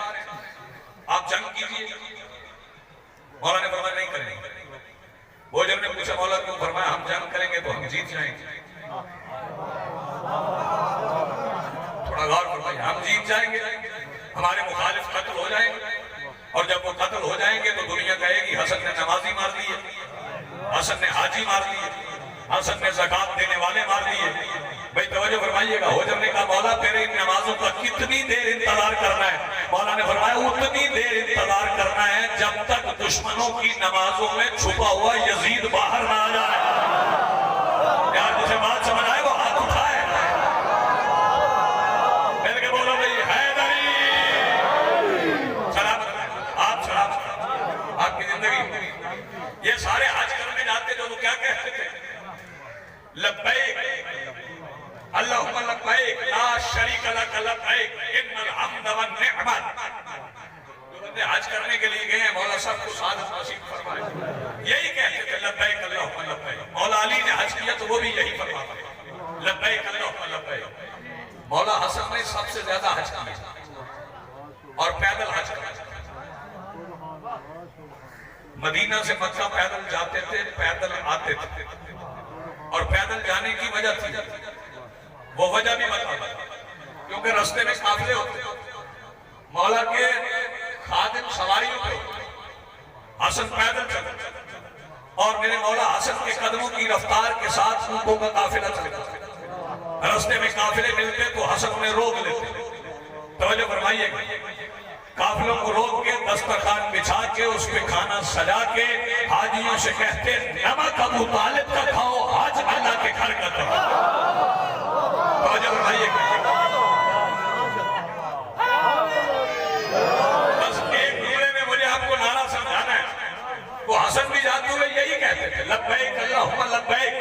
आप जंग कीजिए। मौला ने फरमाया नहीं करेंगे। हुजर ने पूछा मौला क्यों? फरमाया हम जंग करेंगे तो हम जीत जाएंगे। थोड़ा गौर फरमाइए, हम जीत जाएंगे, हमारे मुखालिफ कत्ल हो जाएंगे, और जब वो कत्ल हो जाएंगे तो दुनिया कहेगी हसन ने नमाजी मार दिए, हसन ने हाजी मार दिए, हसन ने ज़कात देने वाले मार दिए। भाई तवज्जो फरमाइएगा, हुजर ने कहा मौला तेरे इन नमाजों का कितनी देर इंतजार करना है? मौला ने फरमाया उतनी देर इंतजार करना है जब तक दुश्मनों की नमाजों में छुपा हुआ यजीद बाहर ना आ जाए। यार जिसे बात समझ आए वो हाथ उठाए, मिल के बोलो भाई हैदरी। सलामत आप, सलामत आपकी जिंदगी। ये सारे हज करने जाते जो वो क्या कहते थे? लब्बैक अल्लाहुम्मा लब्बैक ला शरीक लक लब्बैक इन्नल हम्द वन निअमत। जो बंदे हज करने के लिए गए हैं मौला साहब को सादत नसीब फरमाए, यही कहते थे लब्बैक अल्लाहुम्मा लब्बैक। मौला अली ने हज किया तो वो भी यही फरमाते थे लब्बैक अल्लाहुम्मा लब्बैक। मौला हसन ने सबसे ज्यादा हज किया और पैदल हज किया। मदीना से मक्का पैदल जाते थे, पैदल आते थे, और पैदल जाने की वजह थी, वो वजह भी बता, क्योंकि रास्ते में काफिले होते, मौला के खादिम सवारियों पे, हसन पैदल चलते, और मेरे मौला हसन के कदमों की रफ्तार के साथ ऊँटों का काफिला चलता। रास्ते में काफिले मिलते तो हसन उन्हें रोक लेते। तवज्जो फरमाइएगा, काफिलों को रोक के दस्तरखान बिछा के उस पे खाना सजा के हाजियों से कहते नमक अबू तालिब का खाओ, आज अल्लाह के घर का खाओ। बस एक जुमले में मुझे आपको नारा समझाना है। वो हसन भी जाते हुए यही कहते थे लब्बैक अल्लाहुम्मा लब्बैक।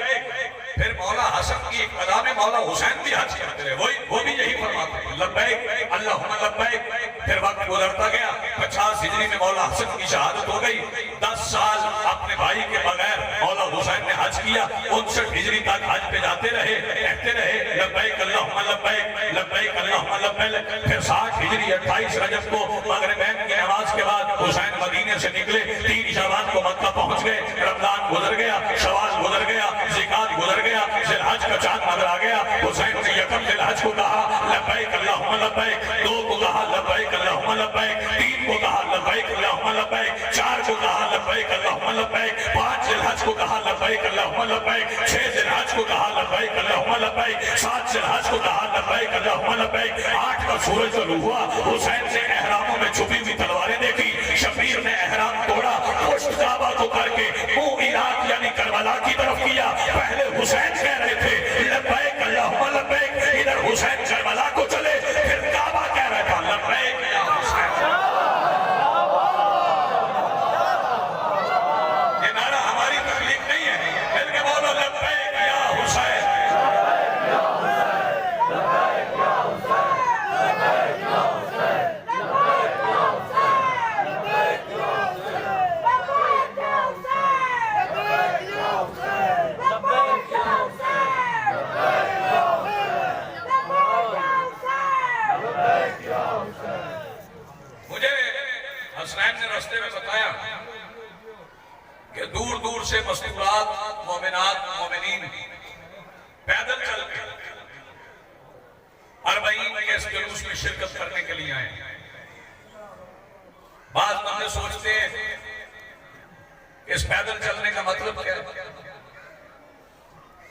फिर मौला हसन की एक अदा में मौला हुसैन भी हज करते रहे, वो भी यही फरमाते थे लब्बैक अल्लाहुम्मा लब्बैक। फिर वक्त गुजरता गया, 50 हिजरी में मौला हसन की शहादत हो गई। 10 साल अपने भाई के बगैर मौला हुसैन ने हज किया। 59 हिजरी तक हज पे जाते रहे, कहते रहे लब्बैक अल्लाहुम्मा लब्बैक, लब्बैक अल्लाहुम्मा लब्बैक। फिर 60 हिजरी 28 रजब को मगरिबैन की नमाज के बाद हुसैन मदीने से निकले। 3 शवाल को मक्का पहुंच गए। रमजान गुजर गया, शवाल गुजर गया, ज़िकात गुजर गया, ज़िलहज का चांद नजर आ गया। हुसैन ने यकम ज़िलहज को कहा लब्बैक अल्लाहुम्मा लब्बैक, 2 को कहा लब्बैक अल्लाहुम्मा लब्बैक, 3 को कहा लब्बैक अल्लाहुम्मा लब्बैक, 4 को कहा लब्बैक अल्लाहुम्मा लब्बैक, 5 ज़िलहज को कहा लब्बैक अल्लाहुम्मा लब्बैक, 6 ज़िलहज को कहा लब्बैक अल्लाहुम्मा लब्बैक, 7 ज़िलहज को कहा लब्बैक अल्लाहुम्मा लब्बैक। 8 का सूरज शुरू हुआ। हुसैन ने एहरामों में छुपी हुई तलवारें देखी। शबीर ने एहराम तोड़ा, पुष्ट काबा को करके मुंह इराक यानी करबला की तरफ किया। पहले हुसैन कह रहे थे लब्बैक अल्लाहुम्मा लब्बैक, इधर हुसैन करबला को चले, फिर काबा कह रहा था लब्बैक या हुसैन। ये नारा हमारी तकलीफ नहीं है, मिल के बोलो लब्बैक या हुसैन। हसनैन ने रास्ते में बताया कि दूर दूर से मस्तूरात, मोमिनात, मोमिनीन पैदल चल के अरबईन के इस जुलूस में शिरकत करने के लिए आए। बाद बंदे सोचते इस पैदल चलने का मतलब क्या है?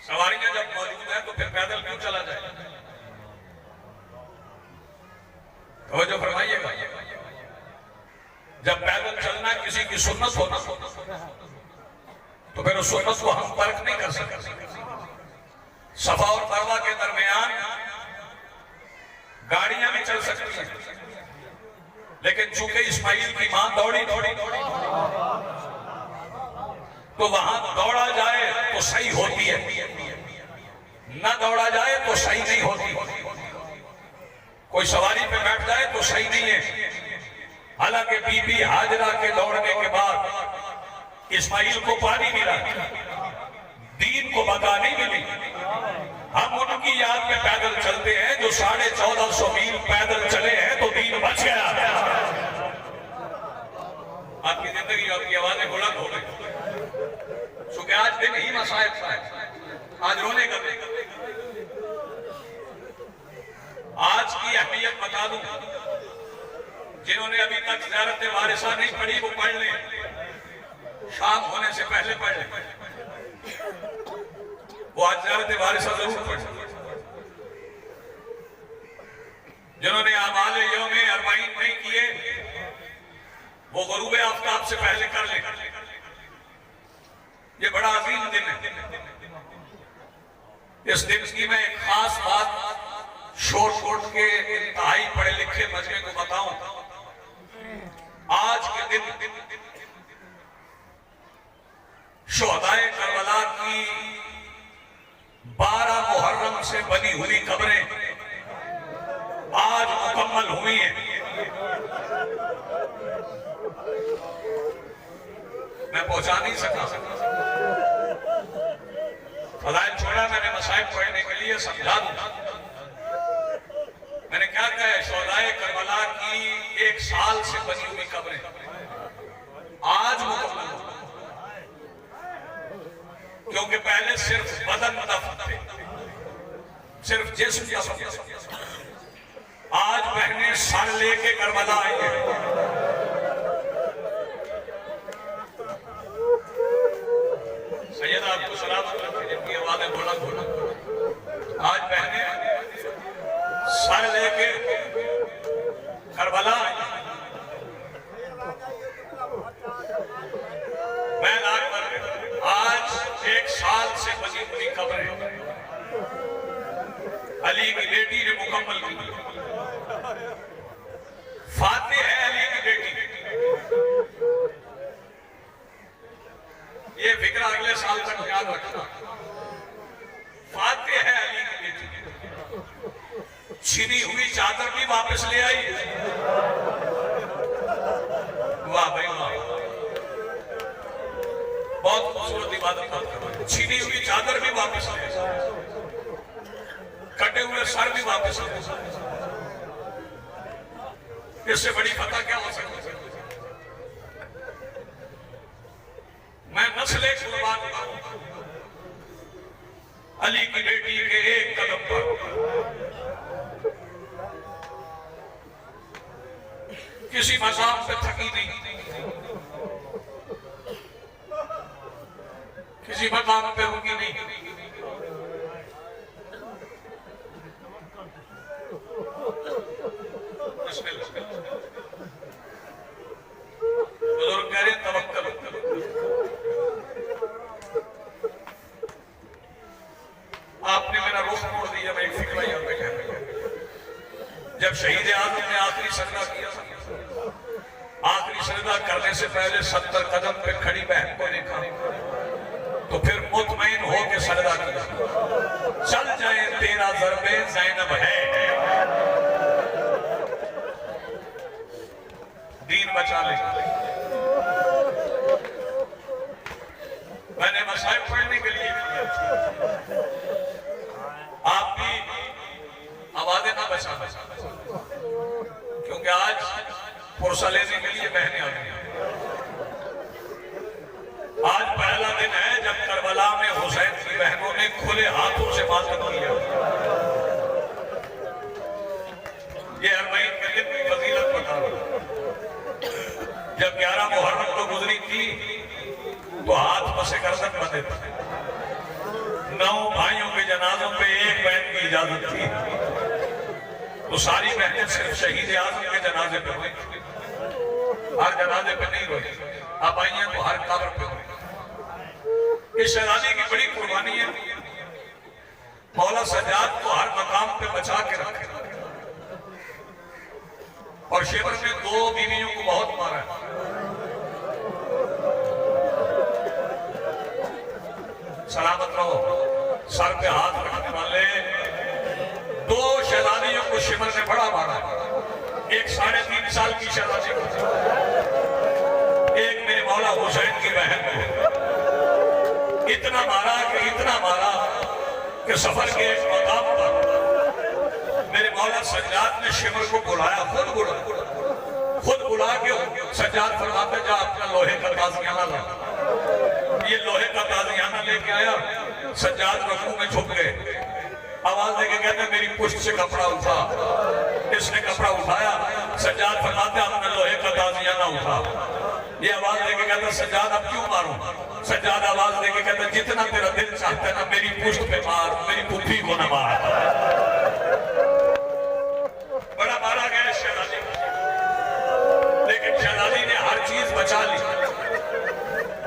सवारियां जब मौजूद है तो फिर पैदल क्यों चला जाए? तो जो फरमाइएगा, जब पैदल चलना किसी की सुन्नत होना तो फिर उस सुन्नत को हम तर्क नहीं कर सकते। सफा और मरवा के दरमियान गाड़ियां भी चल सकती हैं, लेकिन चूंकि इस्माइल की मां दौड़ी तो वहां दौड़ा जाए तो सही होती है, न दौड़ा जाए तो सही नहीं होती। कोई सवारी पे बैठ जाए तो सही नहीं है। हालांकि बीबी हाजरा के दौड़ने के बाद इस्माइल को पानी मिला, दीन को बता नहीं मिली। हम उनकी याद में पैदल चलते हैं जो 1450 मील पैदल चले हैं तो दीन बच गया। आपकी जिंदगी, आपकी आवाजें बुलंद हो गई। चूंकि आज दिन ही मसाइब का है, आज रोने का दिन। आज की अहमियत कैफियत बता दूं, जिन्होंने अभी तक ज़ियारत वारिसा नहीं पढ़ी वो पढ़ लें, शाम होने से पहले पढ़ लें। वो आज ज़ियारत वारिसा जरूर पढ़। जिन्होंने आमाले यौमे अरबाइन नहीं किए वो गुरूब आफ्ताब से पहले कर ले। ये बड़ा अजीम दिन है। इस दिन की मैं एक खास बात शोर के इंतहाई पढ़े लिखे मजमे को बताऊं। आज के दिन शोहदाए करबला की 12 मुहर्रम से बनी हुई कब्रें आज मुकम्मल हुई हैं। मैं पहुंचा नहीं सका, फजाइल छोड़ा मैंने मसाइब पढ़ने के लिए, समझा दूंगा। मैंने क्या कहा, शोहदाए करबला की 1 साल से बनी हुई कब्रें आज मुकम्मल, क्योंकि पहले सिर्फ बदन दफन थे, सिर्फ जिस्म दफन। आज बहनें सर लेके करबला आई है। सैयद आपको सलामत रखे, जिनकी आवाजें बुलंद बुलंद। आज बहनें सर लेके करबला आई। मैं आज 1 साल से बनी हुई कब्रें अली की बेटी ने मुकम्मल की। फातिह है अली की बेटी। ये फिक्र अगले साल तक याद रखना। फातिह है अली की बेटी। छिनी हुई चादर भी वापस ले आई। वाह भाई वाह, बहुत खूबसूरत इबादत करते। छिनी हुई चादर भी वापस ले आई, कटे हुए सर भी वापस ले आई। इससे बड़ी फतह क्या हो सकती है? मैं नस्ले कुर्बान करूं अली की बेटी के एक कदम पर। किसी मकाम पे थकी नहीं, किसी मकाम पे रुकी नहीं। बुजुर्ग कह रहे तवक्कल। आपने मेरा रुख मोड़ दिया। मैं एक फिक्र यहाँ पे कह रहा। जब शहीद आजम ने आखिरी सजदा किया, आखिरी सजदा करने से पहले 70 कदम पे खड़ी बहन को देखा, तो फिर मुतमईन हो के सजदा किया। चल जाए तेरा ज़र्बे ज़ैनब है, दीन बचा ले। मैंने मसाइब पढ़ने के लिए आप भी आवाजें ना बचा, क्योंकि आज पुरसा लेने के लिए बहनें आ गई। आज पहला दिन है जब करबला में हुसैन की बहनों ने खुले हाथों से मातम किया। ये अरबाइन के दिन की फजीलत बता रहा। जब 11 मुहर्रम को गुजरी थी तो हाथ पसे गर्दन बंधे थे। 9 भाइयों के जनाजों पे एक बहन की इजाजत थी, तो सारी बहनें सिर्फ शहीद आजम के जनाजे पे हुई, हर जनाजे पे नहीं हुई। अब आई हैं तो हर कब्र पे हुई। इस शहजादी की बड़ी कुर्बानी है। मौला सज्जाद को हर मकाम पे बचा के रखे, और शेबर में 2 बीवियों को बहुत मारा है। सलामत रहो। सर पे हाथ रखने वाले 2 शहजादियों को शिमर ने बड़ा मारा। एक 3.5 साल की शहजादी को, एक मेरे मौला हुसैन की बहन को। इतना मारा कि सफर के एक मकाम पर मेरे मौला सज्जाद ने शिमर को बुलाया, खुद बुला के सज्जाद फरमाते जा अपना लोहे का ताज़ियाना ला। ये लोहे का ताज़ियाना लेके आया। सज्जाद रकू में झुक गए। आवाज देके कहते मेरी पुष्ट से कपड़ा उठा। इसने कपड़ा उठाया। सज्जाद फरमाते आपने लोहे का ताजिया ना उठा। ये आवाज देके कहता सज्जाद अब क्यों मारूं? सज्जाद आवाज देके कहता जितना तेरा दिल चाहता है ना मेरी पुष्ट पे मार, मेरी पुत्री को न मार। बड़ा मारा गया शहजादी, लेकिन शहजादी ने हर चीज बचा ली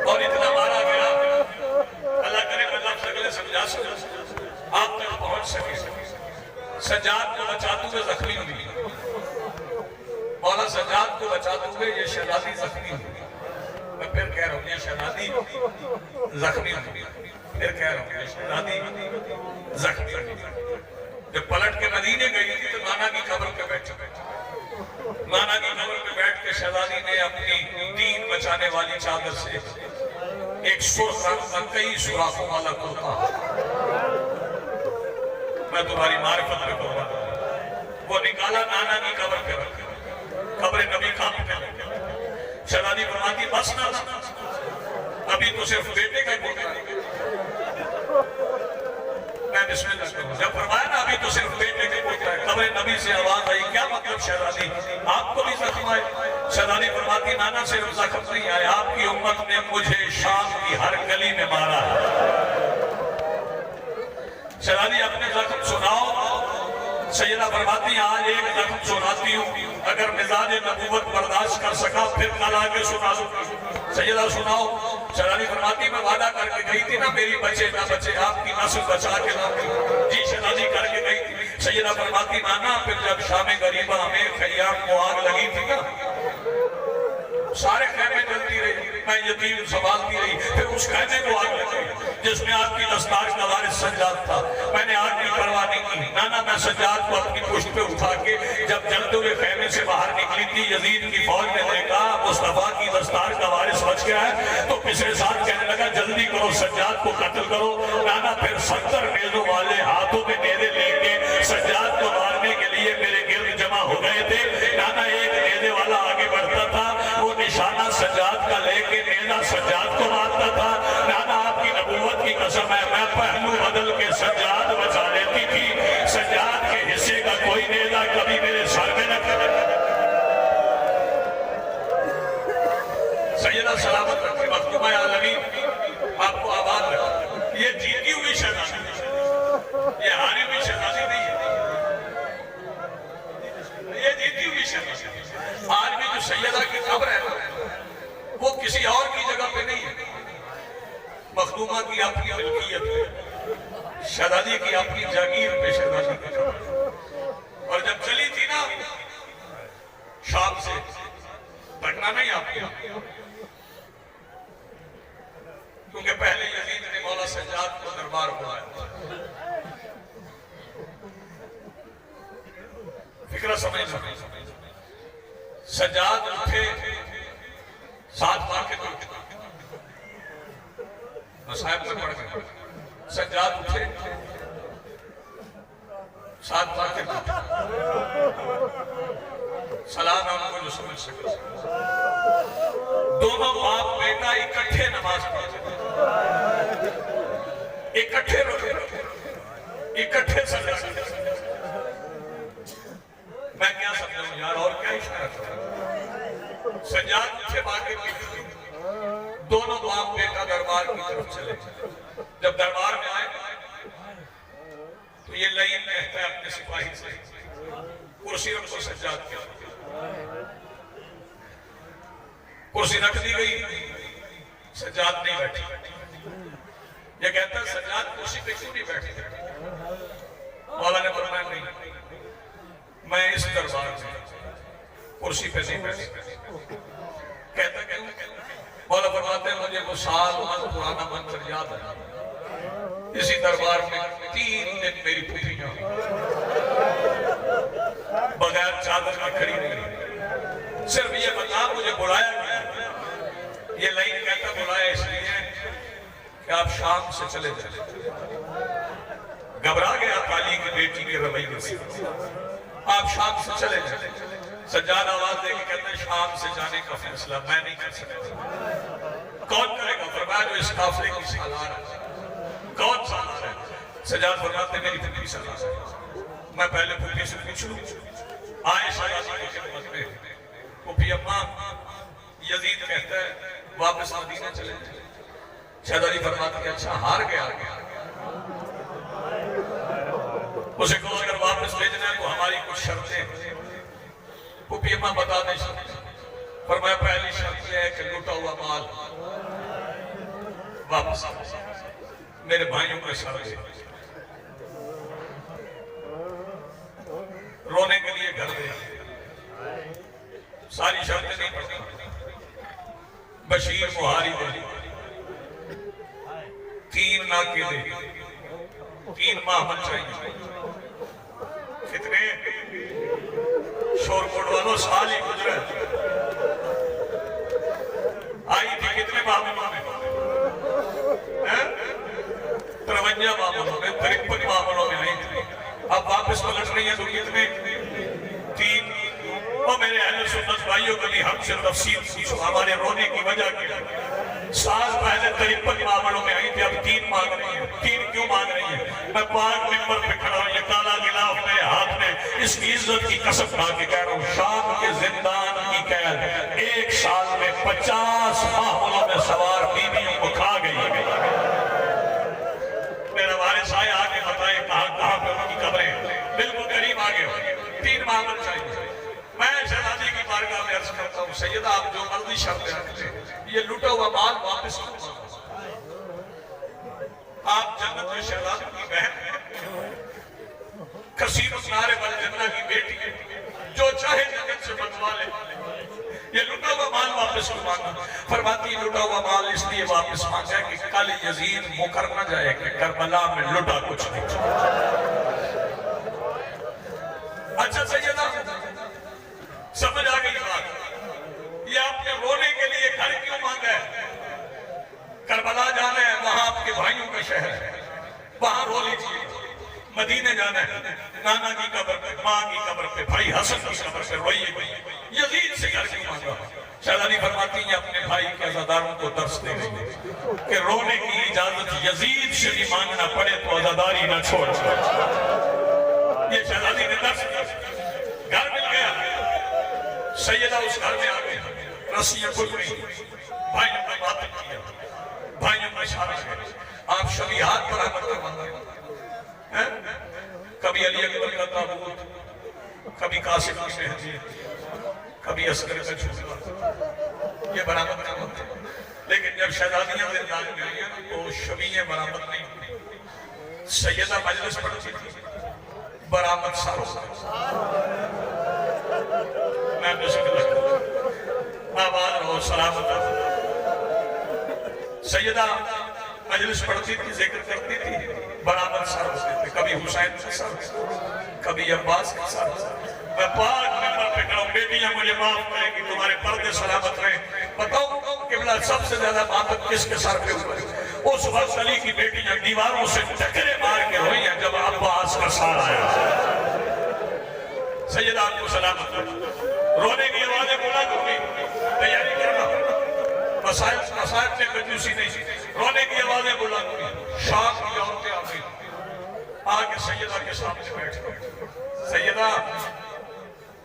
और इतना मारा गया अल्लाह करे मतलब अगले समझा सके आप तक पहुंच सके। सज्जाद को बचाते हुए जख्मी हुई। मौला सज्जाद को बचाते हुए ये शहजादी जख्मी हुई। मैं फिर कह रहा हूँ ये शहजादी जख्मी हुई। फिर कह रहा हूँ ये शहजादी जख्मी हुई। जब पलट के मदीने गई थी तो नाना की कब्र पे बैठी। नाना की कब्र पे बैठ के शहजादी ने अपनी दीन बचाने वाली चादर से एक सुर्ख रंग का कई सुराखों वाला कुर्ता, मैं तुम्हारी मारिफत में कहूँगा, वो निकाला नाना की कब्र पे रखा। कब्र नबी कांपने लगे। शहजादी फरमाती बस ना, अभी तो सिर्फ बेटे का पोता है। मैं बिस्मिल्लाह करूं। जब फरमाया ना अभी तो सिर्फ बेटे के पोता है, कब्र नबी से आवाज आई क्या मतलब शहजादी आपको भी जख्म आए? शहजादी फरमाती नाना सिर्फ जख्म नहीं आया, आपकी उम्मत ने मुझे शाम की हर गली में मारा है। शहजादी अपने जख्म सुनाओ। सैयदा फरमाती आज एक जख्म सुनाती हूँ, अगर मिजाज नबूवत बर्दाश्त कर सका फिर कल आगे सुना दूंगी। सैयदा सुनाओ। शहजादी फरमाती मैं वादा करके गई थी ना मेरी बचे ना बचे, आपकी नस्ल बचा के लाऊंगी। जी शहजादी करके गई थी। सैयदा फरमाती नाना फिर जब शाम गरीबा में खैयाम को आग लगी थी ना, सारे खैमे जलती रही, मैं यतीम संभालती रही, फिर उस खैमे को आग लगी जिसमें आपकी दस्तार का वारिस सज्जाद था। मैंने आग की परवाह नहीं की। नाना मैं सज्जाद को अपनी पुष्ट पे उठा के जब जलते हुए खैमे से बाहर निकली थी, यजीद की फौज ने देखा मुस्तफा की दस्तार का वारिस बच गया है तो पिछले साल कहने लगा जल्दी करो सज्जाद को कत्ल करो। नाना फिर 70 नेजों वाले हाथों में नेज़े लेके सज्जाद को मारने के लिए मेरे गिर्द जमा हो गए थे। नाना एक नेज़े वाला आगे बढ़ता था, वो निशाना सज्जाद का लेके नेज़ा सज्जाद को मारता था। नाना आपकी नबूवत की कसम है मैं पहलू बदल के सज्जाद बचा लेती थी। सज्जाद के हिस्से का कोई नेज़ा कभी मेरे सर में न कर। सैयदा सलामत रखे मखदूमा आलमी आपको आबाद रखे। ये जीती हुई शहजादी, ये हारी हुई शहजादी नहीं है, ये जीती हुई शहजादी। आज भी जो सैयदा की कब्र है वो किसी और की जगह पे नहीं है, मखदूमा की अपनी मिल्कियत है, शहजादी की अपनी जागीर पे शहजादी की कब्र। और जब चली थी ना शाम से, पटना नहीं आपको, क्योंकि पहले यजीद ने मौला सज्जाद को दरबार बुलाया। फिक्र समझ सज्जाद उठे 7 बार के मसाहब में पढ़ गए। सज्जाद उठे 7 बार के सलाम है उनको जो समझ सके। दोनों बाप बेटा इकट्ठे नमाज पढ़ते, इकट्ठे रोते, इकट्ठे सजा। मैं क्या समझाऊं यार और क्या इशारा करूं। सज्जाद उठे बाकी दोनों बाप बेटा दरबार की तरफ चले। जब दरबार में आए तो ये लईन कहता है अपने सिपाही से कुर्सी रखो सज्जाद के। कुर्सी रख दी गई, सज्जाद नहीं बैठी। ये कहता है सज्जाद कुर्सी पे क्यों नहीं बैठे? मौला ने फरमाया नहीं, मैं इस दरबार में कुर्सी पे नहीं बैठी। कहता मौला फरमाते हैं मुझे वो साल पुराना मंजर याद है। इसी दरबार में 3 दिन मेरी पुत्रियां बगैर चादर में खड़ी रही। सिर्फ ये बता मुझे बुलाया गया। ये लाइन कहता बुलाया इसलिए कि आप शाम से चले जाए। घबरा गया काली की बेटी के रवैये से। आप शाम से चले जाए। सज्जाद आवाज देके कहते हैं शाम से जाने का फैसला मैं नहीं कर सकता। कौन करेगा? फरमाया जो इस काफिले की सालार है। कौन सालार है? सजाद फरमाते मेरी फूफी सलाह है, मैं पहले फूफी से पूछ लूं। आए शहजादी की खिदमत में, फूफी अम्मा यजीद कहता है वापस मदीना चले जाए। शहजादी फरमाती है अच्छा हार गया, उसे कहो अगर वापस भेजना है तो हमारी कुछ शर्तें। फूफी अम्मा बता दें शर्त। फरमाया पहली शर्त यह है कि लूटा हुआ माल वापस मेरे भाइयों के साथ रोने के लिए घर दे। सारी शर्तें नहीं पड़ती। बशीर मुहारी दे, 3 नाके दे, 3 माहमल चाहिए। कितने शोरकोट वालों साल ही गुजरा आई थी, कितने मामलों में 53 मामलों में, 53 मामलों में आई थी। अब वापस पलट रही है तो कितने 3। और मेरे अहले सुन्नत भाइयों को भी हमसे तफसील पूछो हमारे रोने की वजह क्या। साल पहले 53 मामलों में आई थी, अब 3 मांग रही है। 3 क्यों मांग रही है? मैं पाक मिंबर पे खड़ा हूं, ये काला गिलाफ मेरे हाथ में, इसकी इज्जत की कसम खा के कह रहा हूं, शाम के जिंदान की कैद 1 साल में 50 मामलों में सवार बीवियों को खा गई। मेरा वारिस आए आके बताए कहां पे उनकी कब्रें, बिल्कुल करीब आ गए। 3 मामल चाहिए। मैं शहजादी की बारगाह में अर्ज करता हूँ सैयदा आप जो मर्जी शर्त रखते ये लूटा हुआ माल वापस आप जन्नत में शहजादी की बहन कसीर नारे वाले जन्नत की बेटी है, जो चाहे जन्नत से बनवा ले। ये लूटा हुआ माल वापस मांगा। फरमाती लूटा हुआ माल इसलिए वापस मांगा कि कल यजीद मुकर न जाए कि करबला में लूटा कुछ नहीं। अच्छा सैयदा समझ आ गई बात। ये आपने रोने के लिए घर क्यों मांगा है? करबला जाना है, वहां आपके भाइयों का शहर है, वहां रो लीजिए। मदीने जाना है, नाना की कब्र पे, माँ की कब्र पे, भाई हसन की कब्र पे रोइए। यजीद से घर क्यों मांगा? शहजादी फरमाती है अपने भाई के अज़ादारों को दर्श दे रही है कि रोने की इजाजत यजीद से भी मांगना पड़े तो अज़ादारी ना छोड़। ये शहजादी ने दर्श दिया, घर मिल गया। सैयदा उस घर में आ गई, रस्सियां खुल गई, भाइयों ने बातें किया, भाइयों में शामिल है। आप शबीहात बराबर करवाते हैं, कभी अली अकबर का ताबूत, कभी कासिम की मेहंदी, कभी असगर का झूला, ये बराबर करवाते हैं। लेकिन जब शहजादियां जिंदान में आई तो शबीहें बराबर नहीं हुई। सैयदा मजलिस पढ़ती थी, बरामद सारो मैं आबाद रहो सलामत। सैयदा मजलिस पढ़ती थी, जिक्र करती थी, बरामद सर होते थे। कभी हुसैन के सर, कभी अब्बास के सर। मैं पाक मिंबर पे खड़ा हूं, बेटियां मुझे माफ करेंगी, तुम्हारे पर्दे सलामत रहे। बताओ किबला सबसे ज्यादा मातम किसके सर पे हुआ? उस वक्त अली की बेटियां दीवारों से टकरे मार के रोई हैं जब अब्बास का सार आया। सैयदा आपको सलामत रोने की आवाजें बोला दूंगी, तैयारी करना। मसाइल में कंजूसी नहीं, रोने की आवाजें बोला दूंगी। शाम की औरतें आ गई, आगे सैयदा के सामने बैठ गई। सैयदा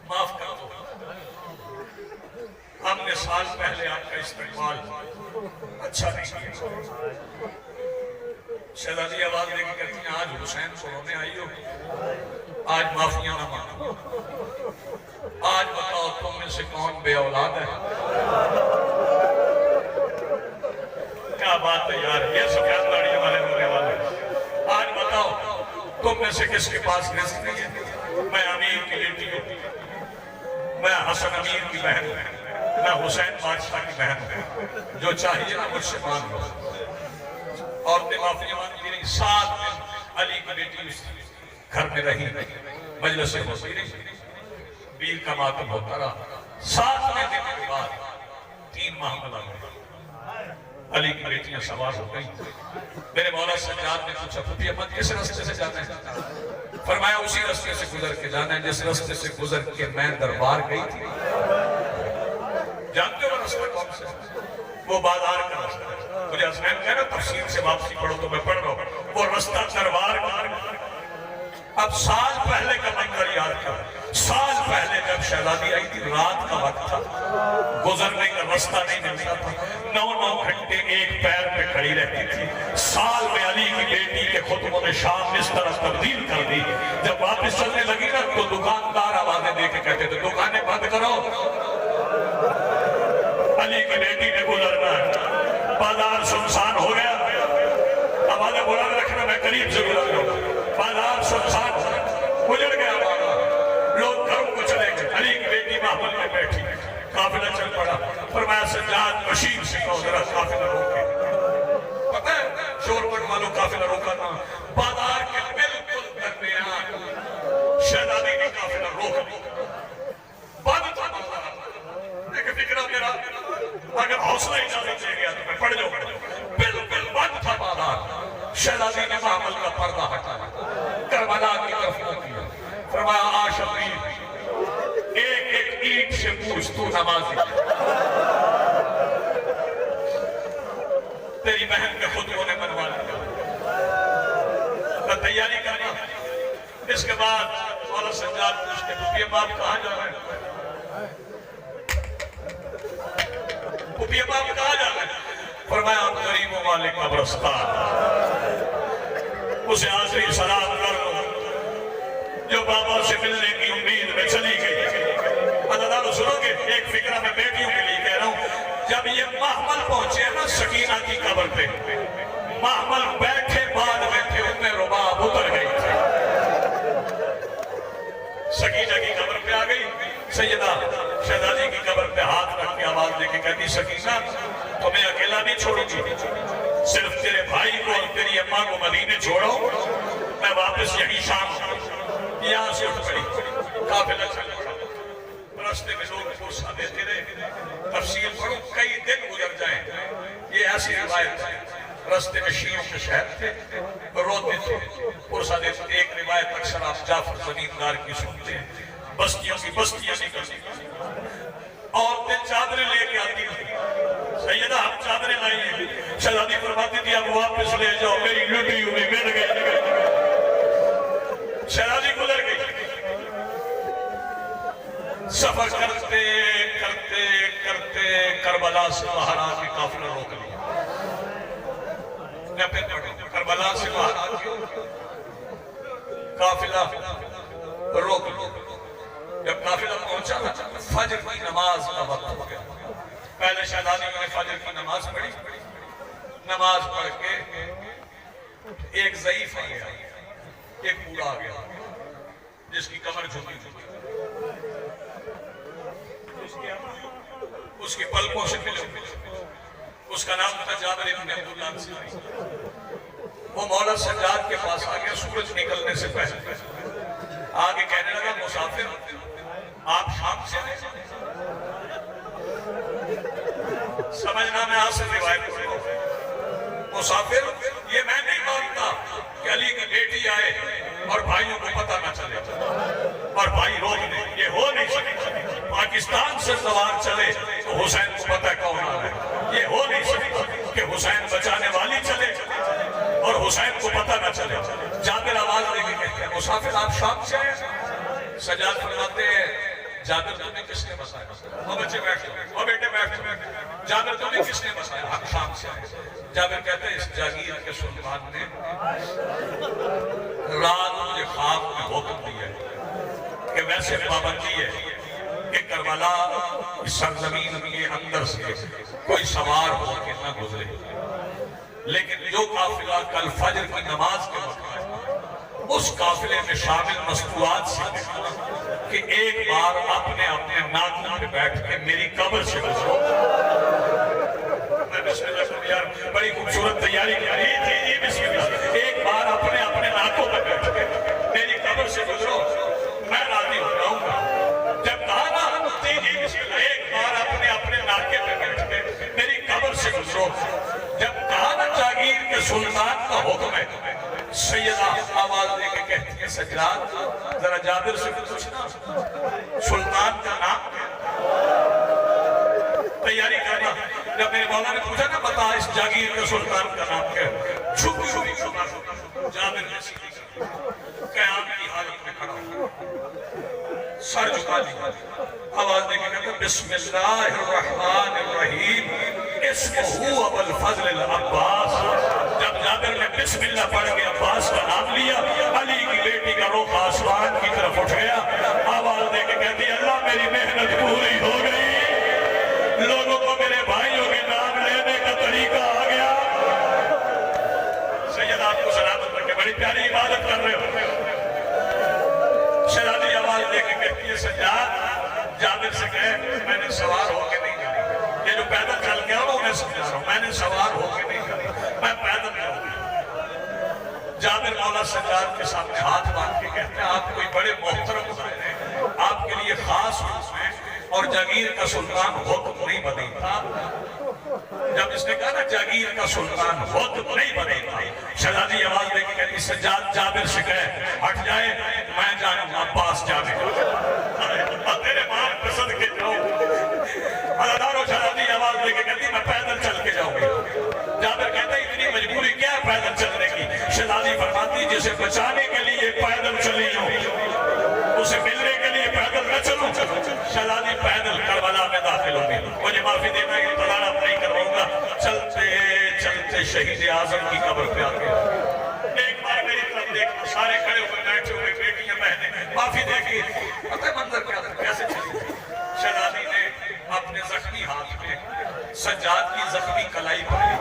माफ कर दो, हमने साल पहले आपका इस्तेमाल अच्छा नहीं किया। शहजादी आवाज लेके कहती है आज हुसैन को रोने आई हो, आज माफिया ना मांगो। आज बताओ तुम में से कौन बे औलाद है? क्या बात है यार, ये सफेद दाढ़ी वाले रोने वाले। आज बताओ तुम में से किसके पास रिस्क नहीं है? मैं अमीर की बेटी हूँ, मैं हसन अमीर की बहन हूँ, मैं हुसैन बादशाह की बहन हूँ, जो चाहिए ना मुझसे मांग लो। और माफिया मांगी नहीं। 7 दिन अली की बेटी उस घर में रही, मजलिस से होती रही, वीर का मातम होता रहा। 7वें दिन के बाद 3 माह बना अली की बेटियां सवार हो गई। मेरे मौला सज्जाद ने पूछा फूफी अम्मा किस रास्ते से जाना है? फरमाया उसी रास्ते से गुजर के जाना है जिस रास्ते से गुजर के मैं दरबार गई थी। जानते हो रास्ता कौन सा? वो बाजार का रास्ता है। मुझे हसनैन कह रहा तफसीर से वापसी पढ़ो तो मैं पढ़ रहा हूँ। वो रास्ता दरबार का। अब साल पहले का मंजर याद कर। साल पहले जब शहजादी आई थी, रात का वक्त था, गुजरने का रास्ता नहीं मिलता था, 9-9 घंटे एक पैर पे खड़ी रहती थी। साल में अली की बेटी के खुतबों ने शाम इस तरह तब्दील कर दी, जब वापस चलने लगी ना तो दुकानदार आवाजें दे के कहते थे दुकानें बंद करो, अली की बेटी ने गुजरना है। बाजार सुनसान हो गया, आवाजें बुलंद रखना, मैं करीब से गुजर रहा हूँ। बाजार सुनसान गुजर गया, लोग घरों को चले गए, अली की बेटी महफिल में बैठी, काफिला चल पड़ा। फरमाया सज्जाद मशीन से कहो जरा काफिला रोके। पता है शोरगुल वालों काफिला रोका ना, बाजार के बिल्कुल दरमियान शहजादी ने काफिला रोक लिया। बंद था बाजार, लेकिन फिक्रा मेरा अगर हौसला ही ना नीचे गया तो मैं पड़ जाऊं। बिल्कुल बंद था बाजार। शहजादी ने महफिल का पर्दा हटाया, करबला की तरफ किया, फरमाया आशमीर एक एक ईंट से पूछ तू नमाजी, तेरी बहन के खुतबों ने मनवा लिया, तैयारी करना। इसके बाद मौला सज्जाद पूछते पुपिया बाप कहाँ जा रहे हैं? पुपिया बाप कहाँ जा रहे हैं? फरमाया हम गरीबों वाले कब्रिस्तान। उसे आखिरी सलाम कर लो जो बाबा से मिलने की उम्मीद में चली गई। अल्लाह सुनोगे, एक फिक्रा में बेटियों के लिए कह रहा हूं, जब ये महमल पहुंचे ना सकीना की कब्र पे, महमल बैठे बाद में थे, उनमें रुबाब उतर गई थी। सकीना की कब्र पे आ गई, सैयदा शहजादी की कब्र पे हाथ रख के आवाज देके कहती सकीना तुम्हें अकेला नहीं छोड़ूंगी, सिर्फ तेरे भाई को और तेरी अम्मा को मदीने छोड़ो, मैं वापस यही शाम यहाँ से उठ पड़ी। काफिला चल पड़ा, रास्ते में लोग पुरसा देते रहे, तफसीर पढ़ो, कई दिन गुजर जाए। ये ऐसी रिवायत है, रास्ते में शियों के शहर थे, रोते थे, पुरसा देते। एक रिवायत अक्सर आप जाफर जमींदार की सुनते हैं, बस्तियों की बस्तियां निकलती, औरतें चादरें लेके आती थी, सैयदा हम चादरें लाई हैं, शहजादी फरमाती थी अब वापस ले जाओ, मेरी लुटी हुई मिल गई। शहजादी गुजर गई। सफर करते करते करते करबला से बाहर आके काफिला रोक लिया। मैं फिर पढ़ूं, करबला से बाहर आके काफिला रोक लो। जब काफिला पहुंचा ना, फजर की नमाज का वक्त हो गया। पहले शहजादी ने फजर की नमाज पढ़ी, नमाज पढ़ के एक ज़ईफ आ गया, एक बूढ़ा आ गया जिसकी कमर झुकी झुकी, उसकी पलकों से मिले, उसका नाम था जाबिर इब्न अब्दुल्लाह अंसारी। वो मौला सज्जाद के पास आ गया सूरज निकलने से पहले, आगे कहने लगा मुसाफिर आप शाम से आए? समझना मैं आपसे रिवायत करूं, मुसाफिर ये मैं नहीं मानता कि अली की बेटी आए और भाइयों को पता न चले और भाई रोक दे, ये हो नहीं सकता। पाकिस्तान से सवार चले तो हुसैन को पता कौन आ रहा है, ये हो नहीं सकता कि हुसैन बचाने वाली चले और हुसैन को पता न चले। जाबिर आवाज देके कहते हैं मुसाफिर आप शाम से आए? सज्जाद फरमाते हैं जाबिर तुम्हें किसने बसाया? वो बच्चे बैठ जाओ, वो बेटे बैठ जाओ, जाबिर तुम्हें किसने बसाया? हम शाम से आए। जाबिर कहते हैं इस जागीर के सुल्तान ने रात मुझे ख्वाब में हुक्म दिया कि वैसे पाबंदी है कि करबला इस सरजमीन के अंदर से कोई सवार होकर न गुजरे, लेकिन जो काफिला कल फजर की नमाज के वक्त है उस काफिले में शामिल मस्तूआत से कि एक बार अपने अपने नाकों पे बैठ के मेरी कब्र से गुजरो। मैं बिस्मिल्लाह यार बड़ी खूबसूरत तैयारी की थी, बिस्मिल्लाह एक बार अपने अपने नाकों पे बैठ के मेरी कब्र से गुजरो, मैं राजी हो जाऊंगा। जब कहा ना बिस्मिल्लाह एक बार अपने अपने नाके पे बैठ के मेरी कब्र से गुजरो, जब कहा ना जागीर के सुल्तान का हुक्म है, सैयदा आवाज देके कहती है सज्जाद जरा जाबिर से पूछना सुल्तान का नाम क्या? तैयारी करना, जब मेरे मौला ने पूछा ना बता इस जागीर के सुल्तान का नाम क्या है, झुकी हुई जाबिर क़याम की हालत में खड़ा हो, सर झुका दिया, आवाज देके कहता बिस्मिल्लाहिर्रहमानिर्रहीम इस्मुहु अबुल फज़ल अब्बास। जब जाबिर ने बिस्मिल्लाह पढ़ के अब्बास का नाम लिया, अली की बेटी का रुख आसमान की तरफ उठ गया, आवाज देके कहती अल्लाह मेरी मेहनत पूरी हो गई, लोगों को मेरे भाइयों के नाम लेने का तरीका आ गया। सैयद आपको सलामत रखे, बड़ी प्यारी इबादत कर रहे हो। शहजादी आवाज देके कहती है सज्जाद जाबिर से कहे मैंने सवार होके नहीं जाना, ये जो पैदल चल के आओ मैं समझा रहा हूं, मैंने सवार होके नहीं जाना, मैं पैदल जाऊंगा। जाबिर मौला सज्जाद के सामने हाथ बांध के कहते हैं आप कोई बड़े मोहतरम हुसैन हैं, आपके लिए खास रूप में और जागीर का सुल्तान हुक्म नहीं बने था। जब इसने कहा ना जागीर का सुल्तान हुक्म नहीं बने था, शहजादी आवाज देके कहती सज्जाद जाबिर से कहे हट जाए, मैं जाऊंगा अब्बास जाने तेरे मां पसंद के जाऊं। हजारों शहजादी आवाज देके कहती मैं पैदल चल के जाऊंगी। जाबिर कहता इतनी मजबूरी क्या है पैदल चलने की? शहजादी फरमाती जिसे बचाने के लिए पैदल चली हूं, उसे मिलने के लिए पैदल न चलूं। शहजादी पैदल करबला में दाखिल होगी, मुझे माफी देना है तदारा नहीं करवाऊंगा। चलते चलते शहीद आजम की कब्र पे आ गए। एक बार मेरी तरफ देखना, सारे खड़े हुए बैठे हुए बेटियां बहनें, माफी देखिए पता मंजर क्या था, कैसे चली। शहजादी ने अपने जख्मी हाथ में सज्जाद की जख्मी कलाई पकड़ी,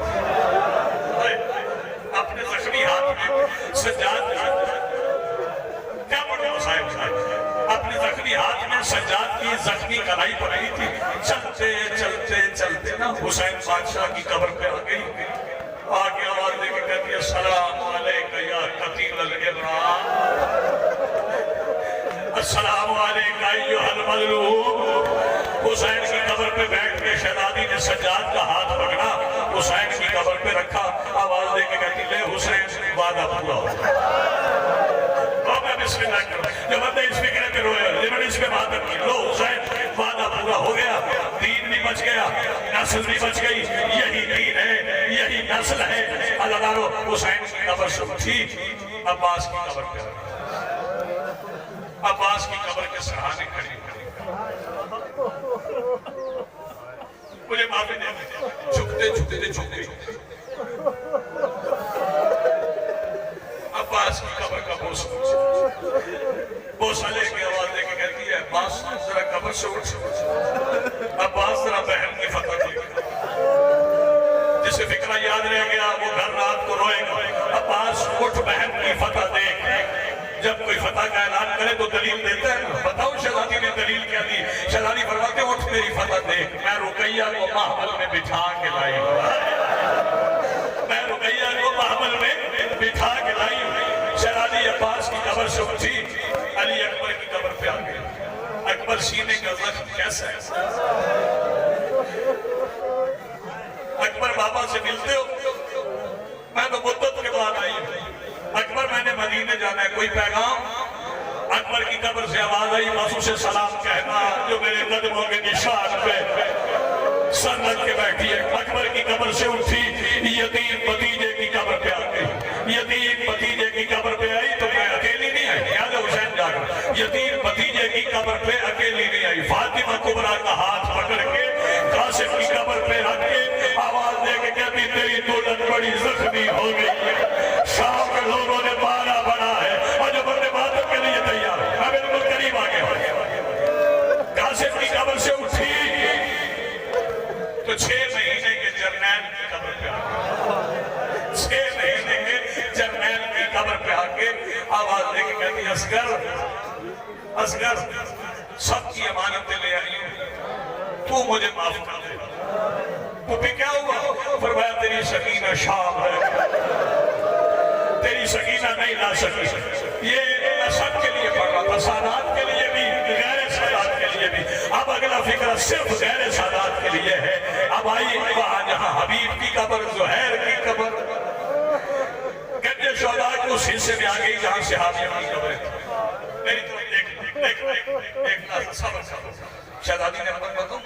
अपने जख्मी हाथ में सज्जाद क्या पढ़े अपने जख्मी हाथ में सज्जाद की जख्मी कलाई पकड़ी थी। चलते चलते चलते ना हुसैन बादशाह की कब्र पे आ गई, आगे आवाज देके कहती है अस्सलाम अलैका या कतील अल-इब्रार, अस्सलाम अलैका अय्युहल मज़लूम। हुसैन की कब्र पे बैठ के शहजादी ने सज्जाद का हाथ पकड़ा, हुसैन की कब्र पे रखा, आवाज देके कहती ले हुसैन वादा पूरा हो। बिस्मिल्लाह करो, जब बंदे इस पे कहते रोए, जब इस पे बात की लो हुसैन वादा पूरा हो गया, दीन भी बच गया, नस्ल भी बच गई, यही दीन है, यही नस्ल है। अल्लाह हुसैन की कब्र से उठी, अब्बास की कब्र पे, अब्बास की कब्र के सहारे खड़ी मुझे माफी दे, झुकते झुकते झुकते अब्बास की कब्र का बोसा लेके आवाज देके कहती है अब्बास जरा कब्र से उठ, अब्बास जरा बहन की फतह की, जिसे फिक्रा याद रह गया वो घर रात को रोएगा। अब्बास उठ बहन की फतह देख। जब कोई फतह का ऐलान करे तो दलील देता है ना, बताओ शहजादी ने दलील क्या दी? शहजादी फरमाते उठ मेरी फतह देख, मैं रुकैया को महमल में बिठा के लाई, मैं रुकैया को महमल में बिठा के लाई। शहजादी अब्बास की कब्र से उठी, अली अकबर की कब्र पे आ गई। अकबर सीने का जख्म कैसा है? अकबर बाबा से मिलते हो? मैं तो मुद्दत के बाद आई हूं। अकबर मैंने मदीने जाना है, कोई पैगाम? अकबर की कब्र से आवाज आई बस उसे सलाम कहना जो मेरे कदमों के निशान पे सर रख के बैठी है। अकबर की कब्र से उठी, यतीम भतीजे की कब्र पे आ गई। यतीम भतीजे की कब्र पे आई तो मैं अकेली नहीं आई, याद है हुसैन जाकर, यतीम भतीजे की कब्र पे अकेली नहीं आई। फातिमा कुबरा का हाथ पकड़ के कासिम की कब्र पे रख के आवाज दे के कहती तेरी दुल्हन बड़ी जख्मी हो गई है, शाम के लोगों ने मारा बड़ा है और जो बंदे मातम के लिए तैयार है। मैं बिल्कुल करीब आ गया। कासिम की कब्र से उठी तो 6 महीने के जर्नैल की कब्र पे आ गए। 6 महीने के जर्नैल की कब्र पे आके आवाज देके कहती असगर, असगर सबकी अमानतें ले आई हूं, तू मुझे माफ कर दे। तो भी क्या हुआ? फरमाया तेरी सकीना शाम है, तेरी सकीना नहीं ला सकी। ये मैं सबके लिए पढ़ रहा था, सादात के लिए भी, गैर सादात के लिए भी। अब अगला फिक्र सिर्फ गैर सादात के लिए है। अब आई वहां जहां हबीब की कब्र, ज़ुहैर की कब्र, गंजे शोदा के उस हिस्से में आ गई जहां से हाबिब की कब्र थी। मेरी तरफ देख सबर। शहजादी ने अपन बताऊं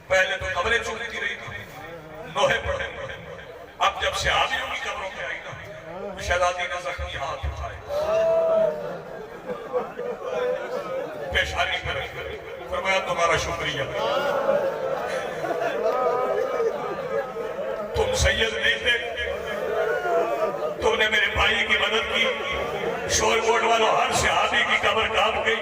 पहले तो कब्रें चुनती रही थी, पेशानी पर फरमाया तुम्हारा शुक्रिया, तुम सैयद नहीं थे, तुमने मेरे भाई की मदद की। शोरकोट वालों, हर सहाबी की कब्र कांप गई।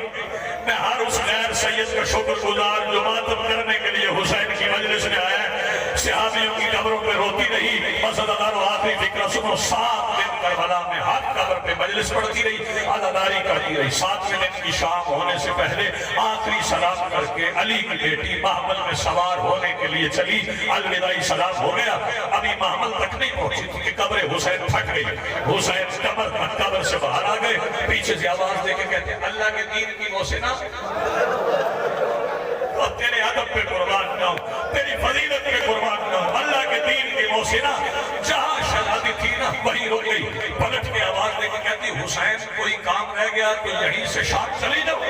मैं हर उस गैर सैयद का शुक्रगुजार जो मातम करने के लिए हुसैन की मजलिस में आया है, सहाबियों की कब्रों पे रोती रही। मसदारों, आखिरी फिक्र सुनो, 7 दिन करबला में हर कब्र पे मजलिस पढ़ती रही, अदादारी करती रही। 7वें दिन की शाम होने से पहले आखिरी सलाम करके अली की बेटी महमल में सवार होने के लिए चली। अलविदाई सलाम हो गया, अभी महमल तक नहीं पहुंची थी कि कब्र हुसैन फट गई। हुसैन कब्र से बाहर आ गए, पीछे से आवाज देके कहते हैं, अल्लाह के दीन की मोहसिना, तो तेरे अदब पे कुर्बान ना हो, तेरी फजीलत पे कुर्बान ना हो, अल्लाह के दीन की मोहसिना। जहां शहादत थी ना वहीं रुक गई। पलट के आवाज देके कहती, हुसैन कोई काम रह गया तो यहीं से शाम चली जाओ,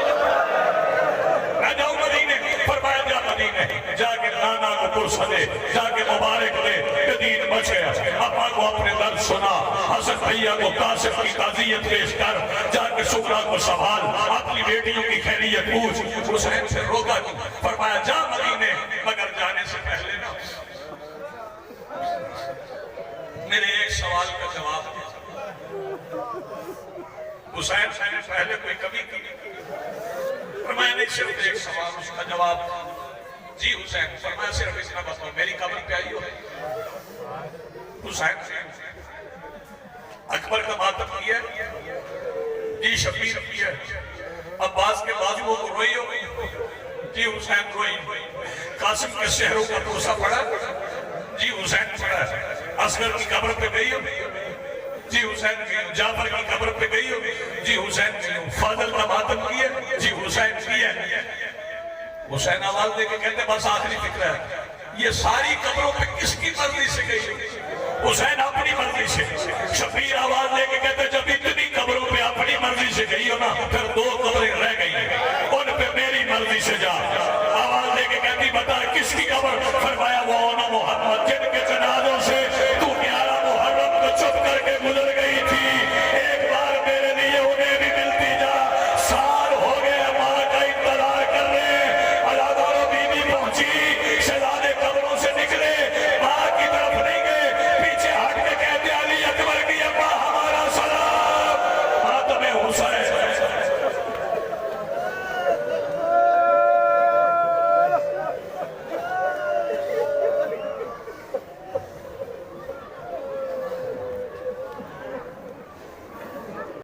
मैं जाऊं मदीने। फरमाया जा मदीने, जाके नाना को पुरसा दे, जाके मुबारक दे कि दीन बच गया। अब्बा को अपने दर्द सुना, हसन भैया को कासिम की ताज़ियत पेश कर, जाके शुक्रा को संभाल, अपनी बेटियों की खैरियत पूछ। हुसैन से रोका नहीं, फरमाया जा मदीने, मगर जाने से पहले ना मेरे एक सवाल का जवाब दे। हुसैन ने पहले कोई कमी की नहीं, फरमाया नहीं, सिर्फ एक सवाल, उसका जवाब। जी हुसैन, फरमाया सिर्फ इतना बताओ, मेरी कब्र पे आई हो? हुसैन अकबर का मातम किया? जी शबीर किया। अब्बास के बाजुओं को रोई हो? जी हुसैन रोई। कासिम के शहरों का भरोसा पड़ा? जी हुसैन पड़ा। असगर की कब्र पे गई हो? जी हुसैन गई हूँ। जाफर की कब्र पे गई हो? जी हुसैन गई हूँ। फादल का मातम किया? जी हुसैन किया। हुसैन आवाज देके कहते बस आखिरी फिक्र है, ये सारी कब्रों पे किसकी मर्जी से गई? हुसैन अपनी मर्जी से। शबीर आवाज देके कहते जब इतनी कब्रों पे अपनी मर्जी से गई हो ना, फिर 2 कब्रें रह गई, उन पे मेरी मर्जी से जा। आवाज देके कहती बता किसकी कब्र? फरमाया वो ना मोहम्मद जिनके जनाजों से तू 11 मुहर्रम को चुप करके गुजर गई थी। एक बार मेरे लिए उन्हें भी मिलती जा। साल हो गए मां का इंतजार कर रहे। अलादारो बीबी पहुंची, शहजादे कब्रों से निकले, मां की तरफ नहीं गए, पीछे हट के कहते अली अकबर की अम्मा हमारा सलाम। मातम हुसैन